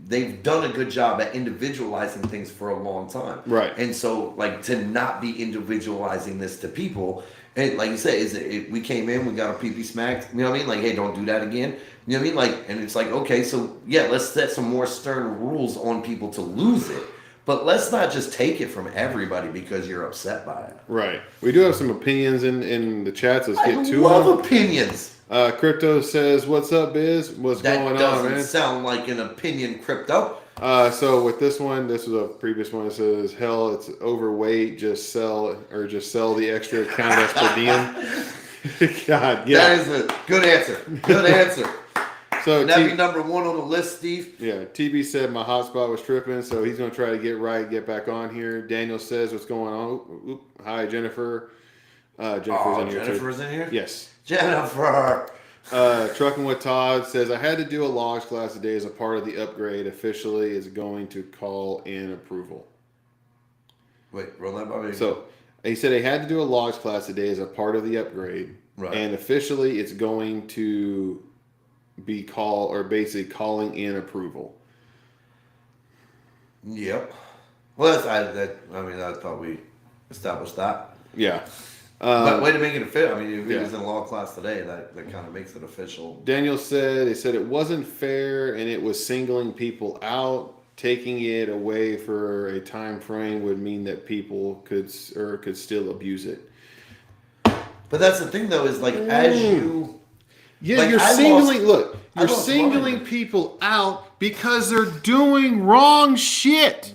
They've done a good job at individualizing things for a long time. Right. And so, like, to not be individualizing this to people, and like you said, we came in, we got our pee-pee smacked. You know what I mean? Like, hey, don't do that again. You know what I mean? Like, and it's like, okay, so yeah, let's set some more stern rules on people to lose it. But let's not just take it from everybody because you're upset by it. Right. We do have some opinions in the chats. Let's I get to love them. opinions. Crypto says, "What's up, Biz? What's That going on, doesn't man?" sound like an opinion, Crypto. So with this one, this was a previous one. It says, "Hell, it's overweight. Just sell the extra account as per diem." God, yeah. That is a good answer. Good answer. So And that'd be number one on the list, Steve. yeah, TB said my hotspot was tripping, so he's gonna try to get back on here. Daniel says, "What's going on?" Oop. Hi, Jennifer. Jennifer's in here too. Jennifer's in here? Yes. Jennifer. Trucking with Todd says, I had to do a logs class today as a part of the upgrade. Officially is going to call in approval. Wait, roll that by me. So he said he had to do a logs class today as a part of the upgrade. Right. And officially it's going to be basically calling in approval. Yep. Well, I thought we established that. Yeah. But way to make it official. I mean, if yeah. it was in a law class today, that kind of makes it official. Daniel said, it wasn't fair and it was singling people out. Taking it away for a time frame would mean that people could still abuse it. But that's the thing, though, is like as you. Yeah, like, you're singling money. people out because they're doing wrong shit.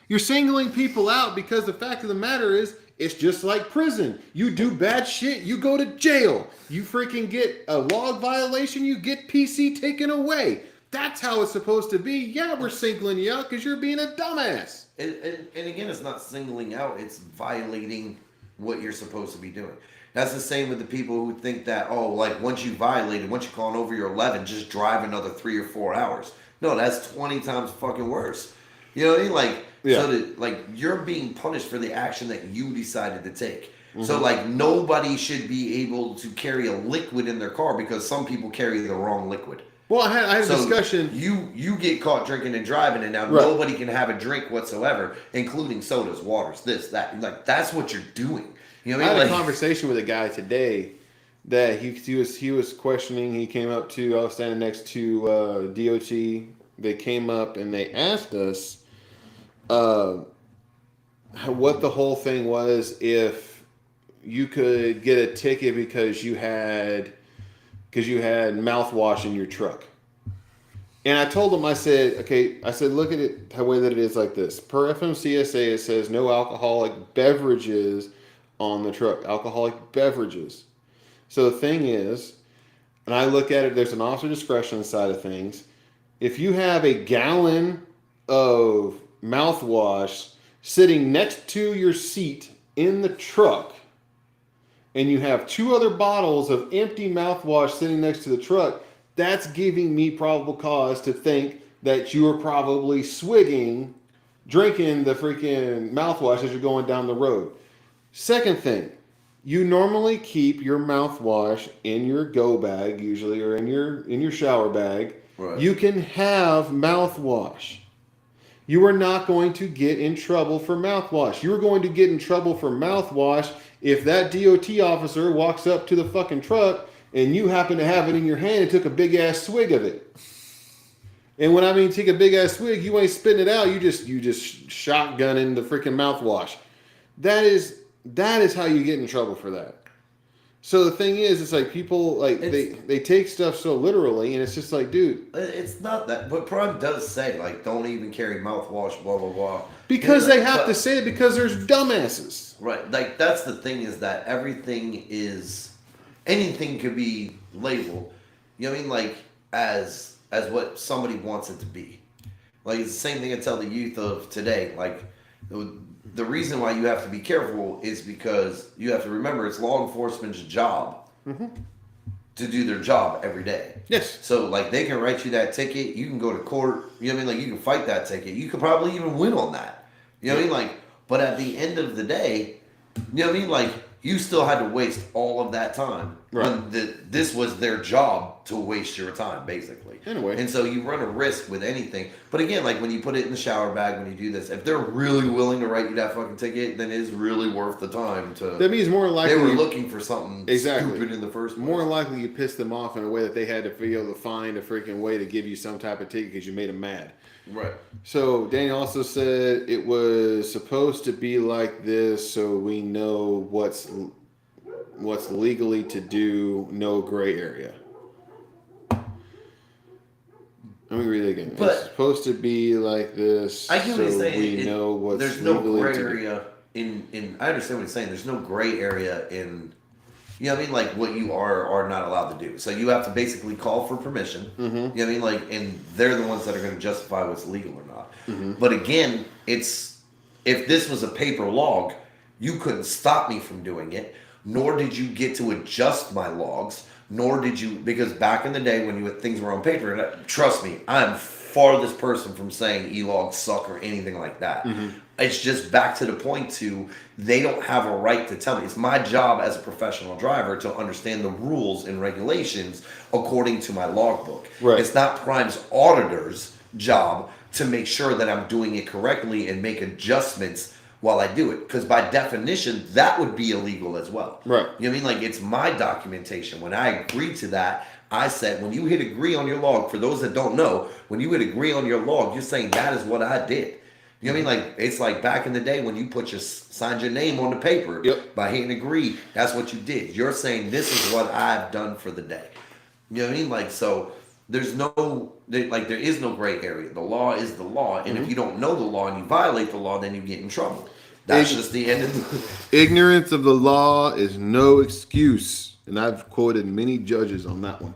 You're singling people out because the fact of the matter is, it's just like prison. You do bad shit, you go to jail. You freaking get a log violation, you get PC taken away. that's how it's supposed to be. Yeah, we're singling you out because you're being a dumbass. And again, it's not singling out, it's violating what you're supposed to be doing. That's the same with the people who think that, oh, like once you violated, once you've gone over your 11, just drive another 3 or 4 hours. No, that's 20 times fucking worse. You know what I mean? Like, so that, like, you're being punished for the action that you decided to take. So, like, nobody should be able to carry a liquid in their car because some people carry the wrong liquid. Well, I had a discussion. You get caught drinking and driving, and now nobody can have a drink whatsoever, including sodas, waters, this, that. Like, that's what you're doing. You know what I mean? I had a conversation with a guy today that he was questioning. He came up to, I was standing next to DOT. They came up and they asked us what the whole thing was if you could get a ticket because you had mouthwash in your truck. And I told him, I said, look at it the way that it is like this. Per FMCSA, it says no alcoholic beverages on the truck. Alcoholic beverages. So the thing is, and I look at it, there's an officer discretion side of things. If you have a gallon of mouthwash sitting next to your seat in the truck, and you have 2 other bottles of empty mouthwash sitting next to the truck, that's giving me probable cause to think that you are probably drinking the freaking mouthwash as you're going down the road. Second thing, you normally keep your mouthwash in your go bag, usually, or in your shower bag. Right. You can have mouthwash. You are not going to get in trouble for mouthwash. You're going to get in trouble for mouthwash if that DOT officer walks up to the fucking truck and you happen to have it in your hand and took a big ass swig of it. And when I mean take a big ass swig, you ain't spitting it out. You just shotgunning the freaking mouthwash. That is how you get in trouble for that. So the thing is, it's like people they take stuff so literally, and it's just like, dude, it's not that. But Prime does say like, don't even carry mouthwash, blah blah blah. Because they have to say it because there's dumbasses. Right. Like that's the thing is that anything could be labeled. You know what I mean? Like as what somebody wants it to be. Like it's the same thing I tell the youth of today. Like the reason why you have to be careful is because you have to remember it's law enforcement's job to do their job every day. Yes. So like they can write you that ticket, you can go to court, you know what I mean? Like you can fight that ticket. You could probably even win on that. You know what I mean? Like, but at the end of the day, you know what I mean? Like you still had to waste all of that time. Right. When this was their job to waste your time, basically. Anyway. And so you run a risk with anything. But again, like when you put it in the shower bag, when you do this, if they're really willing to write you that fucking ticket, then it's really worth the time to. That means more likely they were looking for something exactly stupid in the first place. More likely you pissed them off in a way that they had to be able to find a freaking way to give you some type of ticket because you made them mad. Right. So Daniel also said it was supposed to be like this, so we know what's legally to do, no gray area. Let me read it again. But it's supposed to be like this, I get what he's saying. We know what's there's no legally gray to area in. I understand what he's saying. There's no gray area in. You know what I mean? Like what you are or not allowed to do. So you have to basically call for permission. You know what I mean? Like, and they're the ones that are going to justify what's legal or not. But again, if this was a paper log, you couldn't stop me from doing it. Nor did you get to adjust my logs. Nor did you, because back in the day when things were on paper, and trust me, I'm farthest person from saying e-logs suck or anything like that. It's just back to the point they don't have a right to tell me. It's my job as a professional driver to understand the rules and regulations according to my logbook. Right. It's not Prime's auditor's job to make sure that I'm doing it correctly and make adjustments while I do it. Because by definition, that would be illegal as well. Right. You know what I mean? Like, it's my documentation. When I agreed to that, I said, when you hit agree on your log, for those that don't know, when you hit agree on your log, you're saying that is what I did. You know what I mean? Like, it's like back in the day when you signed your name on the paper by hitting agree, that's what you did. You're saying this is what I've done for the day. You know what I mean? Like, so there is no gray area. The law is the law. And if you don't know the law and you violate the law, then you get in trouble. That's just the end of the... Ignorance of the law is no excuse. And I've quoted many judges on that one.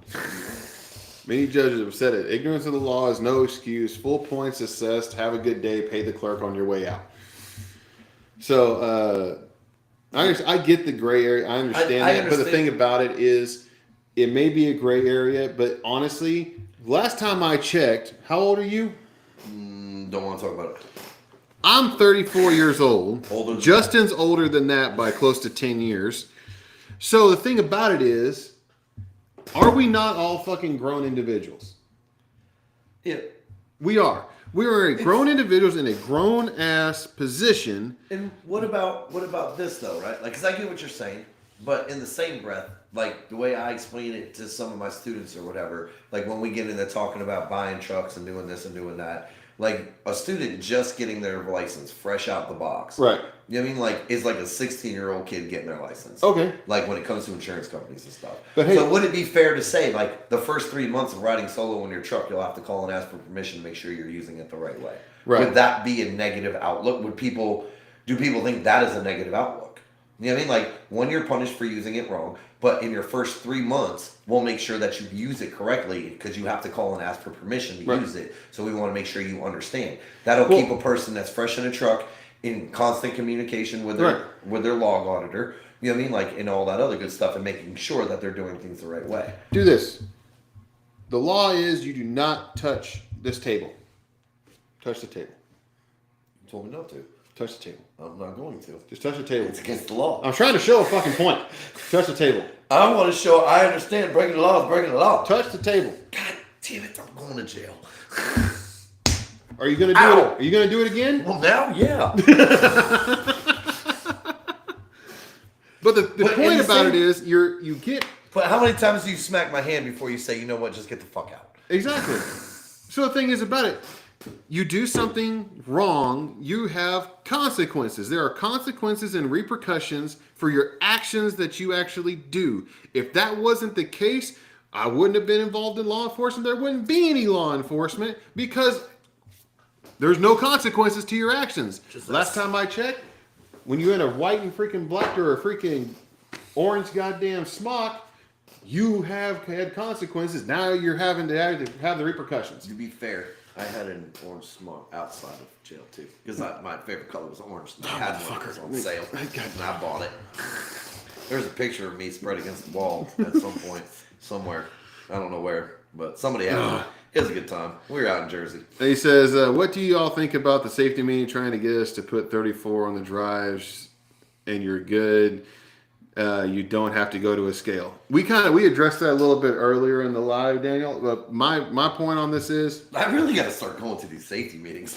Many judges have said it. Ignorance of the law is no excuse. Full points assessed. Have a good day. Pay the clerk on your way out. So I get the gray area. I understand that. But the thing about it is, it may be a gray area. But honestly, last time I checked, how old are you? Don't want to talk about it. I'm 34 years old. Older. Justin's older than that by close to 10 years. So the thing about it is, are we not all fucking grown individuals? Yeah. We are. We are grown individuals in a grown ass position. And what about this though, right? Like, cause I get what you're saying, but in the same breath, like the way I explain it to some of my students or whatever, like when we get into talking about buying trucks and doing this and doing that, like a student just getting their license fresh out the box. Right. You know what I mean? Like, it's like a 16-year-old kid getting their license. Okay. Like when it comes to insurance companies and stuff. But hey, so would it be fair to say, like, the first 3 months of riding solo in your truck, you'll have to call and ask for permission to make sure you're using it the right way? Right. Would that be a negative outlook? Do people think that is a negative outlook? You know what I mean? Like, one, you're punished for using it wrong, but in your first 3 months, we'll make sure that you use it correctly because you have to call and ask for permission to use it. So we want to make sure you understand. That'll keep a person that's fresh in a truck in constant communication with their log auditor. You know what I mean? Like, and all that other good stuff, and making sure that they're doing things the right way. Do this. The law is you do not touch this table. Touch the table. You told me not to. Touch the table. I'm not going to. Just touch the table. It's against the law. I'm trying to show a fucking point. Touch the table. I want to show I understand breaking the law is breaking the law. Touch the table. God damn it, I'm going to jail. Are you gonna do it? Are you gonna do it again? Well, now, yeah. But the point about it is you get. But how many times do you smack my hand before you say, you know what, just get the fuck out? Exactly. So the thing is about it, you do something wrong, you have consequences. There are consequences and repercussions for your actions that you actually do. If that wasn't the case, I wouldn't have been involved in law enforcement. There wouldn't be any law enforcement because there's no consequences to your actions. Last time I checked, when you're in a white and freaking black or a freaking orange goddamn smock, you have had consequences. Now you're having to have the repercussions. To be fair, I had an orange smock outside of jail too, because my favorite color was orange. And I had one that was on sale, and I bought it. There's a picture of me spread against the wall at some point, somewhere. I don't know where, but somebody had it. It was a good time. We were out in Jersey. He says, what do you all think about the safety meeting trying to get us to put 34 on the drives and you're good? You don't have to go to a scale. We addressed that a little bit earlier in the live, Daniel. But my point on this is, I really got to start going to these safety meetings.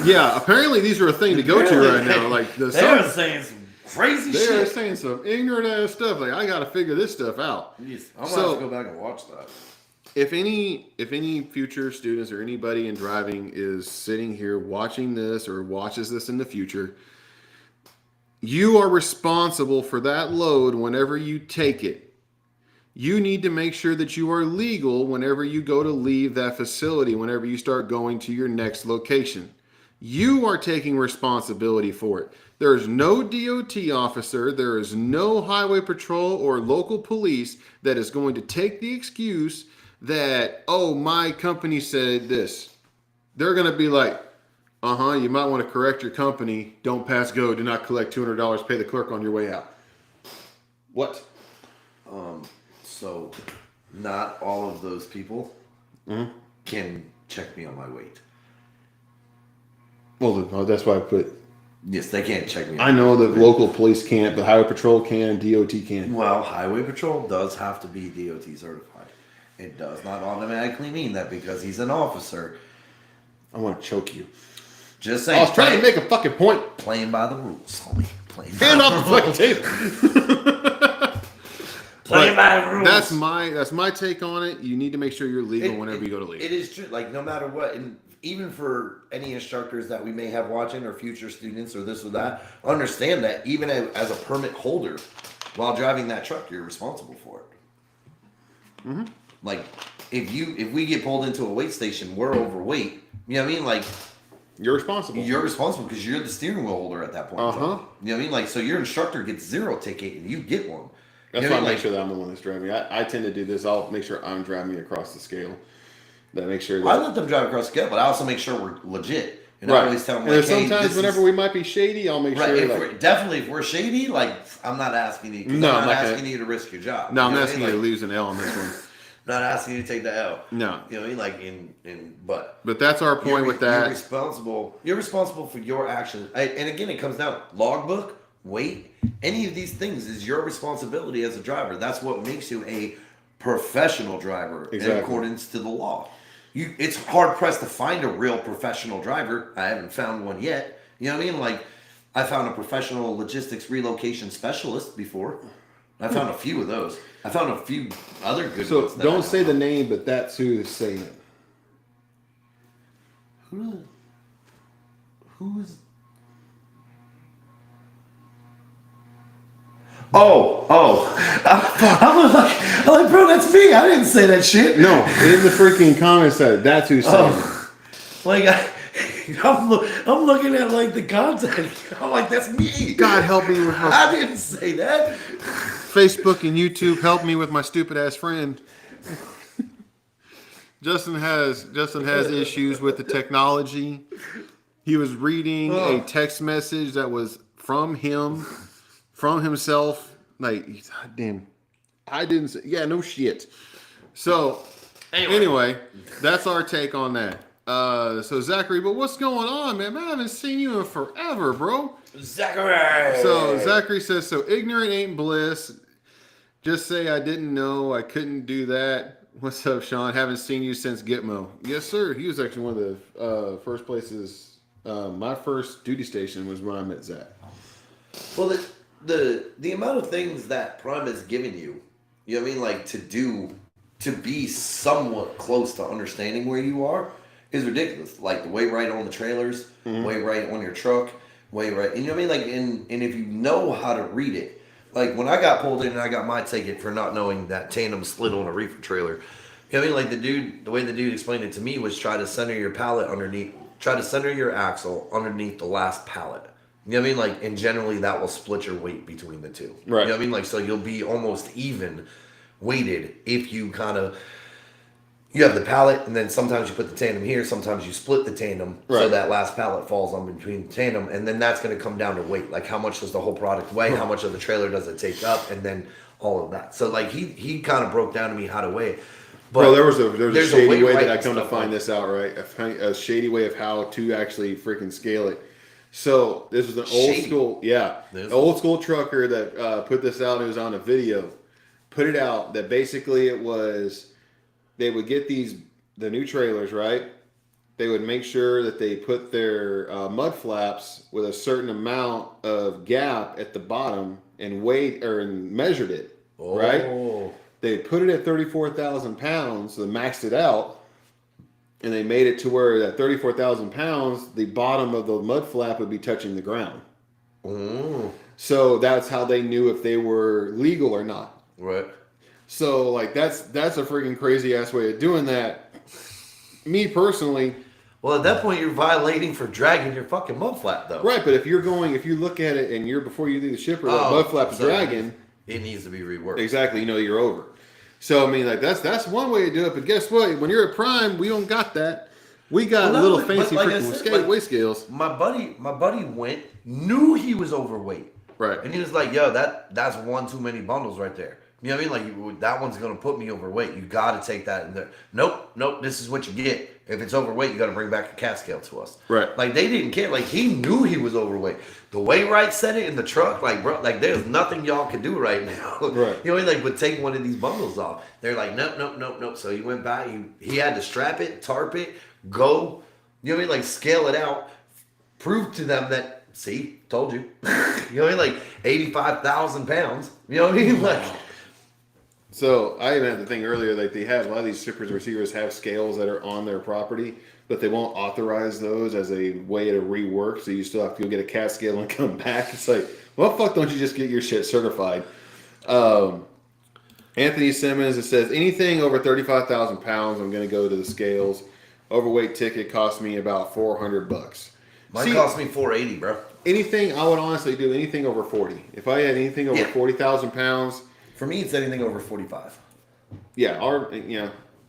Yeah, apparently these are a thing to go to right now. Like they're saying some crazy shit. They're saying some ignorant ass stuff. Like, I got to figure this stuff out. Jeez, I'm gonna have to go back and watch that. If any future students or anybody in driving is sitting here watching this or watches this in the future, you are responsible for that load whenever you take it. You need to make sure that you are legal whenever you go to leave that facility, whenever you start going to your next location. You are taking responsibility for it. There is no DOT officer, there is no highway patrol or local police that is going to take the excuse that, oh, my company said this. They're going to be like, you might want to correct your company. Don't pass go. Do not collect $200. Pay the clerk on your way out. What? So not all of those people can check me on my weight. Well, that's why I put... Yes, they can't check me. I know that local police can't, but highway patrol can, DOT can. Well, highway patrol does have to be DOT certified. It does not automatically mean that because he's an officer. I want to choke you. Just saying. I was trying to make a fucking point. Playing by the rules, homie. Hand off the fucking table. Playing by the rules. That's my take on it. You need to make sure you're legal whenever you go to leave. It is true. Like, no matter what, and even for any instructors that we may have watching or future students or this or that, understand that even as a permit holder, while driving that truck, you're responsible for it. Mm-hmm. Like, if we get pulled into a weight station, we're overweight. You know what I mean? Like, you're responsible. You're responsible because you're the steering wheel holder at that point. You know what I mean? Like, so your instructor gets 0 ticket and you get one. That's why I make sure that I'm the one that's driving. I tend to do this. I'll make sure I'm driving across the scale. That makes sure that I let them drive across the scale, but I also make sure we're legit. And right. I always tell them, and like, sometimes whenever we might be shady, I'll make sure. If we're shady, like, I'm not asking you. No, I'm not asking you to risk your job. No, I'm asking you to lose an L on this one. Not asking you to take the L. No. You know what I mean? But that's our point with that. You're responsible for your actions. And again, it comes down logbook, weight, any of these things is your responsibility as a driver. That's what makes you a professional driver in accordance to the law. It's hard pressed to find a real professional driver. I haven't found one yet. You know what I mean? Like, I found a professional logistics relocation specialist before. I found a few of those. I found a few other good ones. So don't say the name, but that's who is saying it. Who's? I'm like, bro, that's me. I didn't say that shit. No, in the freaking comments that that's who's saying it. Like, I'm looking at like the content. I'm like, that's me. God help me with I didn't say that. Facebook and YouTube help me with my stupid ass friend. Justin has issues with the technology. He was reading a text message that was from himself. Like, damn, I didn't say. Yeah, no shit. So anyway, that's our take on that. So Zachary, but what's going on, man? I haven't seen you in forever, bro. Zachary. So Zachary says, so ignorant ain't bliss. Just say I didn't know. I couldn't do that. What's up, Sean? Haven't seen you since Gitmo. Yes, sir. He was actually one of the first places. My first duty station was when I met Zach. Well, the amount of things that Prime has given you, you know what I mean, like to be somewhat close to understanding where you are is ridiculous. Like the way right on the trailers, way right on your truck, way right. You know what I mean? Like, and if you know how to read it, like when I got pulled in and I got my ticket for not knowing that tandem slid on a reefer trailer, you know what I mean? Like the way the dude explained it to me was try to center your pallet try to center your axle underneath the last pallet. You know what I mean? Like, and generally that will split your weight between the two. Right. You know what I mean? Like, so you'll be almost even weighted if you you have the pallet, and then sometimes you put the tandem here, sometimes you split the tandem, so that last pallet falls on between the tandem, and then that's going to come down to weight. Like, how much does the whole product weigh? How much of the trailer does it take up? And then all of that. So, like, he kind of broke down to me how to weigh it. But bro, there was a shady way that I come to find like this out, right? A shady way of how to actually freaking scale it. So this was an old school trucker that put this out. It was on a video. Put it out that basically it was they would get the new trailers, right? They would make sure that they put their mud flaps with a certain amount of gap at the bottom and measured it, right? They put it at 34,000 pounds, so they maxed it out. And they made it to where at 34,000 pounds, the bottom of the mud flap would be touching the ground. Oh. So that's how they knew if they were legal or not. Right. So like that's a freaking crazy ass way of doing that. Me personally. Well, at that point, you're violating for dragging your fucking mud flap, though. Right, but if you look at it and before you do the shipper, that mud flap is dragging. It needs to be reworked. Exactly. You know you're over. So I mean, like that's one way to do it. But guess what? When you're at Prime, we don't got that. We got little fancy freaking weight scales. My buddy went, knew he was overweight. Right. And he was like, yo, that's one too many bundles right there. You know what I mean? Like, that one's going to put me overweight. You got to take that in there. Nope, this is what you get. If it's overweight, you got to bring back a cat scale to us. Right. Like, they didn't care. Like, he knew he was overweight. The way Wright said it in the truck, like, bro, like, there's nothing y'all can do right now. Right. You know what I mean? Like, but take one of these bundles off. They're like, nope. So he went by. He had to strap it, tarp it, go. You know what I mean? Like, scale it out. Prove to them that, see, told you. You know what I mean? Like, 85,000 pounds. You know what I mean? Like... So I even had the thing earlier, like they have a lot of these shippers and receivers have scales that are on their property, but they won't authorize those as a way to rework. So you still have to go get a cat scale and come back. It's like, well, fuck, don't you just get your shit certified? Anthony Simmons, it says anything over 35,000 pounds, I'm going to go to the scales. Overweight ticket cost me about $400. Mine cost me $480, bro. Anything, I would honestly do anything over 40. If I had anything over 40,000 pounds. For me, it's anything over 45. Yeah,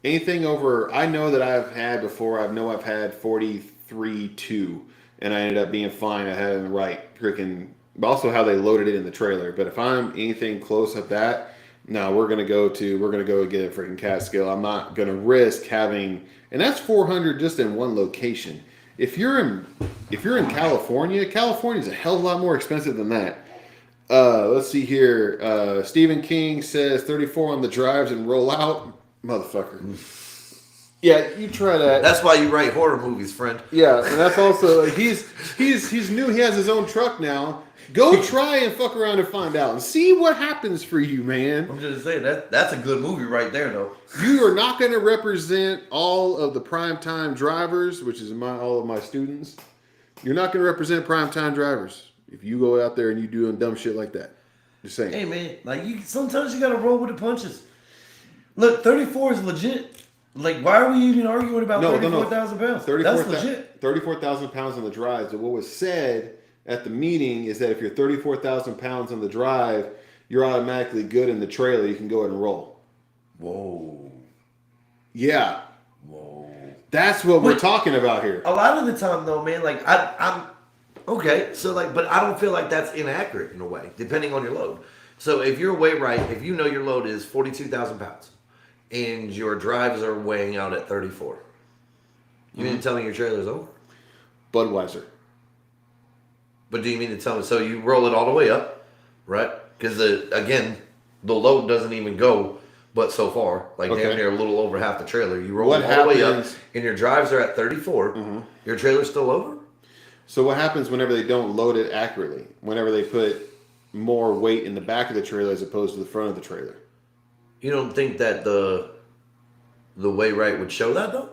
anything over. I know that I've had before. I've had 43.2, and I ended up being fine. I had it in the right freaking. Also, how they loaded it in the trailer. But if I'm anything close at that, no, we're gonna go get a freaking cat scale. I'm not gonna risk having, and that's $400 just in one location. If you're in California, California's a hell of a lot more expensive than that. Let's see here. Stephen King says 34 on the drives and roll out, motherfucker. Yeah, you try that. That's why you write horror movies, friend. Yeah, and that's also he's new. He has his own truck now. Go try and fuck around and find out and see what happens for you, man. I'm just saying that's a good movie right there, though. You are not going to represent all of the primetime drivers, which is all of my students. You're not going to represent primetime drivers if you go out there and you doing dumb shit like that. Just saying. Hey man, like sometimes you got to roll with the punches. Look, 34 is legit. Like, why are we even arguing about 34,000 pounds? That's legit. 34,000 pounds on the drive. So what was said at the meeting is that if you're 34,000 pounds on the drive, you're automatically good in the trailer. You can go ahead and roll. Whoa. Yeah. Whoa. That's what we're talking about here. A lot of the time, though, man, like, I'm okay. So, like, but I don't feel like that's inaccurate in a way, depending on your load. So, if you're way right, if you know your load is 42,000 pounds and your drives are weighing out at 34, you mean to tell me your trailer's over? Budweiser. But do you mean to tell me, so you roll it all the way up, right? Because, again, the load doesn't even go but so far. Like, damn near a little over half the trailer. You roll it all the way up, and your drives are at 34. Your trailer's still over? So what happens whenever they don't load it accurately? Whenever they put more weight in the back of the trailer as opposed to the front of the trailer? You don't think that the weigh right would show that, though?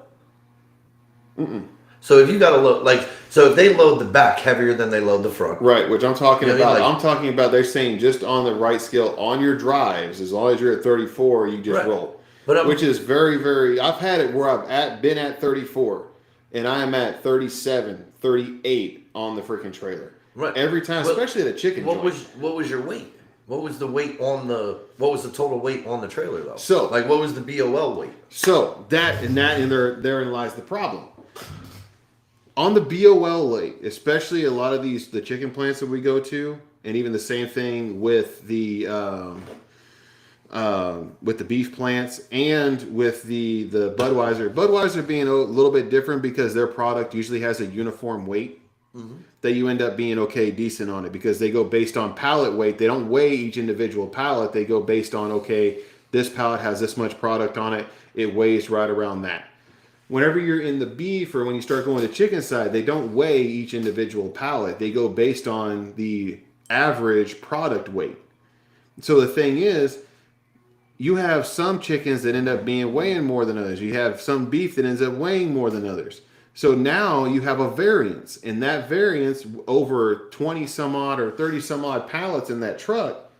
Mm-mm. So if you got to load, like, so if they load the back heavier than they load the front. Right, which I'm talking about. Like, I'm talking about they're saying just on the right scale, on your drives, as long as you're at 34, you just roll. Which is very, very, I've had it where I've been at 34, and I am at 37, 38 on the freaking trailer. Right. Every time, especially at a chicken joint. What was your weight? What was the weight what was the total weight on the trailer, though? So, like, what was the BOL weight? So, therein lies the problem. On the BOL weight, especially a lot of the chicken plants that we go to, and even the same thing with the beef plants and with the Budweiser. Budweiser being a little bit different because their product usually has a uniform weight that you end up being decent on it because they go based on pallet weight. They don't weigh each individual pallet. They go based on, this pallet has this much product on it. It weighs right around that. Whenever you're in the beef or when you start going to the chicken side, they don't weigh each individual pallet. They go based on the average product weight. So the thing is, you have some chickens that end up weighing more than others. You have some beef that ends up weighing more than others. So now you have a variance, and that variance over 20 some odd or 30 some odd pallets in that truck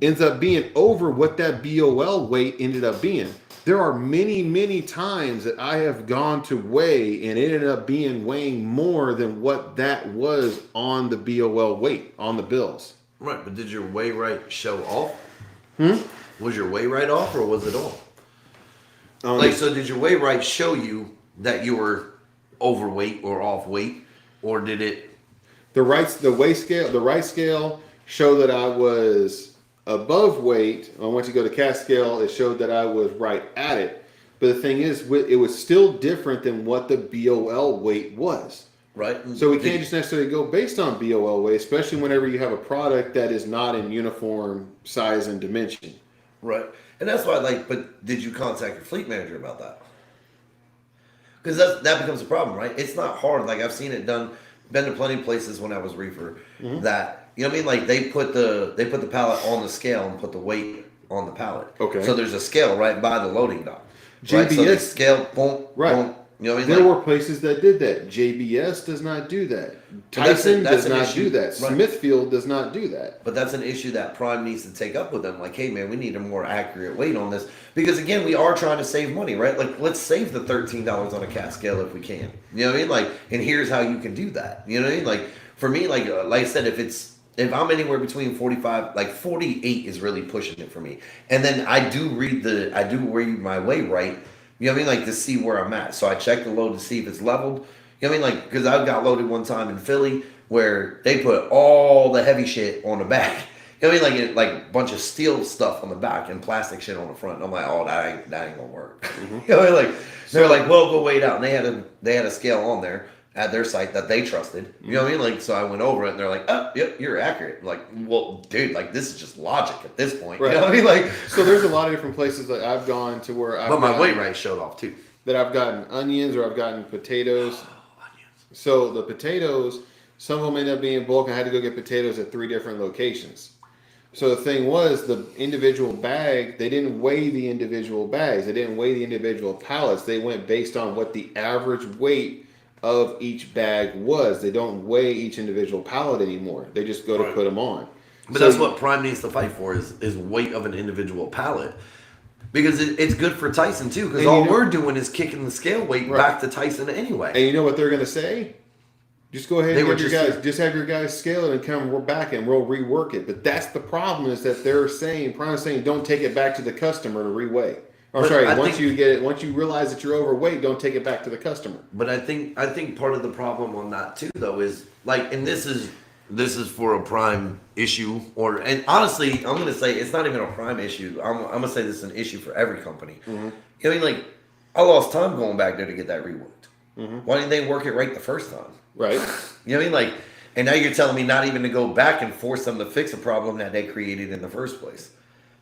ends up being over what that BOL weight ended up being. There are many, many times that I have gone to weigh and it ended up weighing more than what that was on the BOL weight on the bills. Right, but did your weigh right show off? Was your weigh right off or was it on? So did your weigh right show you that you were overweight or off weight, or did it? The right scale showed that I was above weight. Once you go to cat scale, it showed that I was right at it. But the thing is, it was still different than what the BOL weight was. Right. So we can't just necessarily go based on BOL weight, especially whenever you have a product that is not in uniform size and dimension. Right. And that's why, but did you contact your fleet manager about that? Because that becomes a problem, right? It's not hard. Like, I've seen it done, been to plenty of places when I was reefer that, you know what I mean? Like, they put the pallet on the scale and put the weight on the pallet. Okay. So there's a scale right by the loading dock. JBS. Right? So the scale, boom, boom. You know what I mean? There were places that did that. JBS does not do that. Tyson does not do that. Right. Smithfield does not do that. But that's an issue that Prime needs to take up with them. Like, hey, man, we need a more accurate weight on this. Because, again, we are trying to save money, right? Like, let's save the $13 on a cat scale if we can. You know what I mean? Like, and here's how you can do that. You know what I mean? Like, for me, like I said, if it's if I'm anywhere between 45, like 48 is really pushing it for me. And then I do read my weight right. You know what I mean? Like to see where I'm at. So I check the load to see if it's leveled. You know what I mean? Like, because I got loaded one time in Philly where they put all the heavy shit on the back. You know what I mean? Like a bunch of steel stuff on the back and plastic shit on the front. And I'm like, oh, that ain't gonna work. Mm-hmm. You know what I mean? Like, they're like, well, go weigh it out. And they had a scale on there at their site that they trusted. You know what I mean? Like, so I went over it and they're like, oh, yep, you're accurate. Like, well, dude, like this is just logic at this point. Right. You know what I mean? Like, so there's a lot of different places that I've gone to where but my weight right showed off too. That I've gotten onions or I've gotten potatoes. So the potatoes, some of them end up being bulk. I had to go get potatoes at 3 different locations. So the thing was, the individual bag, they didn't weigh the individual bags. They didn't weigh the individual pallets. They went based on what the average weight of each bag was. They don't weigh each individual pallet anymore. They just go to put them on. But that's what Prime needs to fight for is weight of an individual pallet. Because it's good for Tyson too, because all we're doing is kicking the scale weight back to Tyson anyway. And you know what they're going to say? Just go ahead and have your guys, just have your guys scale it and come back and we'll rework it. But that's the problem, is that they're saying, Prime is saying, don't take it back to the customer to reweigh. Or once you realize that you're overweight, don't take it back to the customer. But I think part of the problem on that too, though, is like, and this is for a Prime issue, and honestly, I'm going to say it's not even a Prime issue. I'm going to say this is an issue for every company. Mm-hmm. I mean, like, I lost time going back there to get that reworked. Mm-hmm. Why didn't they work it right the first time? Right. You know what I mean? Like, and now you're telling me not even to go back and force them to fix a problem that they created in the first place.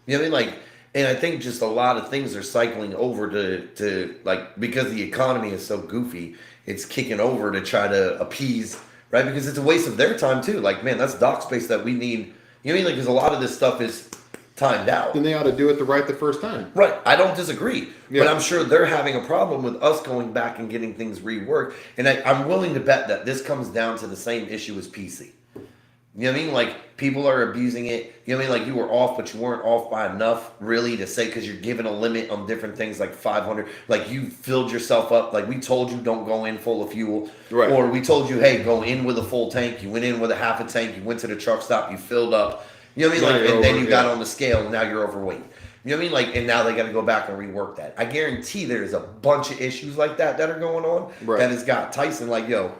You know what I mean? Like, and I think just a lot of things are cycling over to like, because the economy is so goofy, it's kicking over to try to appease, right? Because it's a waste of their time too. Like, man, that's dock space that we need. You know what I mean? Like, because a lot of this stuff is timed out. Then they ought to do it the first time. Right. I don't disagree. Yeah. But I'm sure they're having a problem with us going back and getting things reworked. And I'm willing to bet that this comes down to the same issue as PC. You know what I mean? Like, people are abusing it. You know what I mean? Like, you were off, but you weren't off by enough, really, to say, because you're given a limit on different things, like 500. Like, you filled yourself up. Like, we told you don't go in full of fuel. Right. Or we told you, hey, go in with a full tank. You went in with a half a tank. You went to the truck stop. You filled up. You know what I mean? Like, and then you got on the scale, and now you're overweight. You know what I mean? Like, and now they got to go back and rework that. I guarantee there's a bunch of issues like that are going on. Right. That has got Tyson like, yo,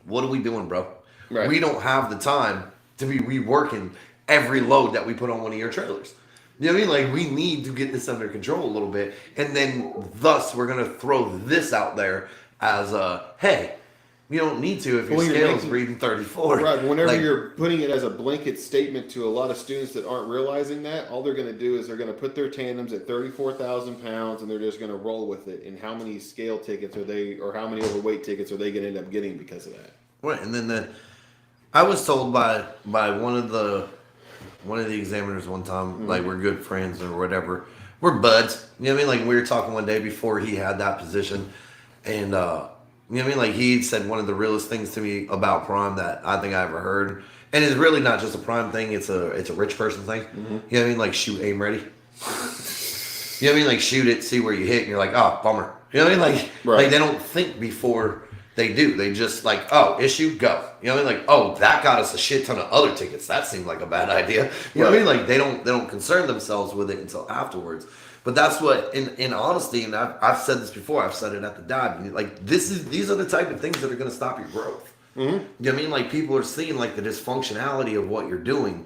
what are we doing, bro? Right. We don't have the time to be reworking every load that we put on one of your trailers. You know what I mean? Like, we need to get this under control a little bit. And then, thus, we're going to throw this out there as a, hey, you don't need to if your scale's reading 34. Right. Whenever you're putting it as a blanket statement to a lot of students that aren't realizing that, all they're going to do is they're going to put their tandems at 34,000 pounds and they're just going to roll with it. And how many scale tickets or how many overweight tickets are they going to end up getting because of that? Right. And then I was told by one of the examiners one time, like, we're good friends or whatever. We're buds. You know what I mean? Like, we were talking one day before he had that position. And, you know what I mean? Like, he said one of the realest things to me about Prime that I think I ever heard. And it's really not just a Prime thing. It's a rich person thing. Mm-hmm. You know what I mean? Like, shoot, aim, ready. You know what I mean? Like, shoot it, see where you hit, and you're like, oh, bummer. You know what I mean? Like, like, they don't think before they do. They just like, oh, issue, go. You know what I mean? Like, oh, that got us a shit ton of other tickets. That seemed like a bad idea. You know what I mean? Like, they don't concern themselves with it until afterwards. But that's what, in honesty, and I've said this before, I've said it at the dive, like, these are the type of things that are going to stop your growth. Mm-hmm. You know what I mean? Like, people are seeing, like, the dysfunctionality of what you're doing,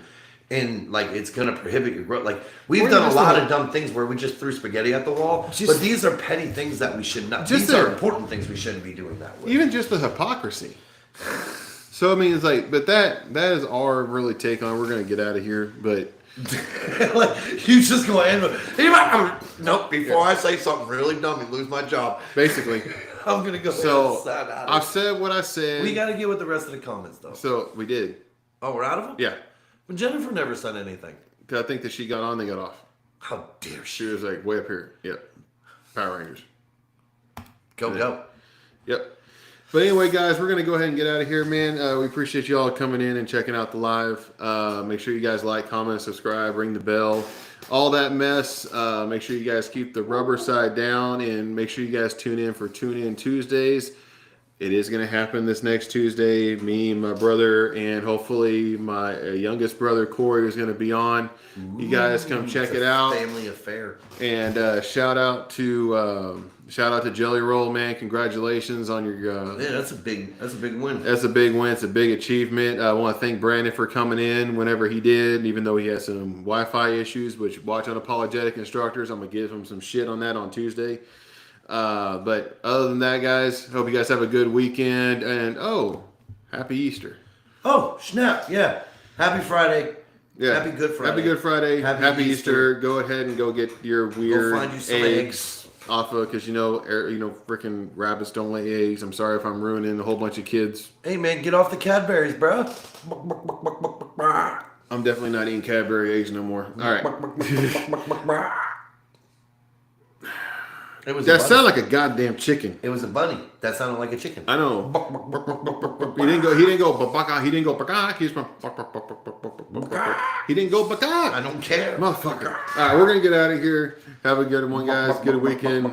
and, like, it's going to prohibit your growth. Like, we've done a lot of dumb things where we just threw spaghetti at the wall, but these are petty things that we should not, these are important things we shouldn't be doing that with. Even just the hypocrisy. So, I mean, it's like, but that is our really take on it. We're going to get out of here, but... like, you just go ahead and nope, before I say something really dumb and lose my job. Basically. I'm gonna go. So I've said what I said. We gotta get with the rest of the comments though. So we did. Oh, we're out of them? Yeah. But Jennifer never said anything. Because I think that she got on, they got off. How dare she? She was like way up here. Yep. Power Rangers. Go. Yep. But anyway, guys, we're going to go ahead and get out of here, man. We appreciate you all coming in and checking out the live. Make sure you guys like, comment, subscribe, ring the bell, all that mess. Make sure you guys keep the rubber side down, and make sure you guys tune in for Tune In Tuesdays. It is going to happen this next Tuesday. Me, my brother, and hopefully my youngest brother, Corey, is going to be on. You guys come check it out. Family affair. And shout out to Jelly Roll, man. Congratulations on your. Yeah, that's a big win. That's a big win. It's a big achievement. I want to thank Brandon for coming in whenever he did, even though he has some Wi-Fi issues. Which watch Unapologetic Instructors. I'm gonna give him some shit on that on Tuesday. But other than that, guys, hope you guys have a good weekend. And happy Easter. Oh, snap. Yeah. Happy Friday. Yeah. Happy Good Friday. Happy Good Friday. Happy Easter. Go ahead and go get your weird find you some eggs off of, because freaking rabbits don't lay eggs. I'm sorry if I'm ruining a whole bunch of kids. Hey, man, get off the Cadbury's, bro. I'm definitely not eating Cadbury eggs no more. All right. That sounded like a goddamn chicken. It was a bunny. That sounded like a chicken. I know. He didn't go baka. He didn't go baka. He didn't go baka. I don't care. Motherfucker. All right, we're going to get out of here. Have a good one, guys. Good weekend.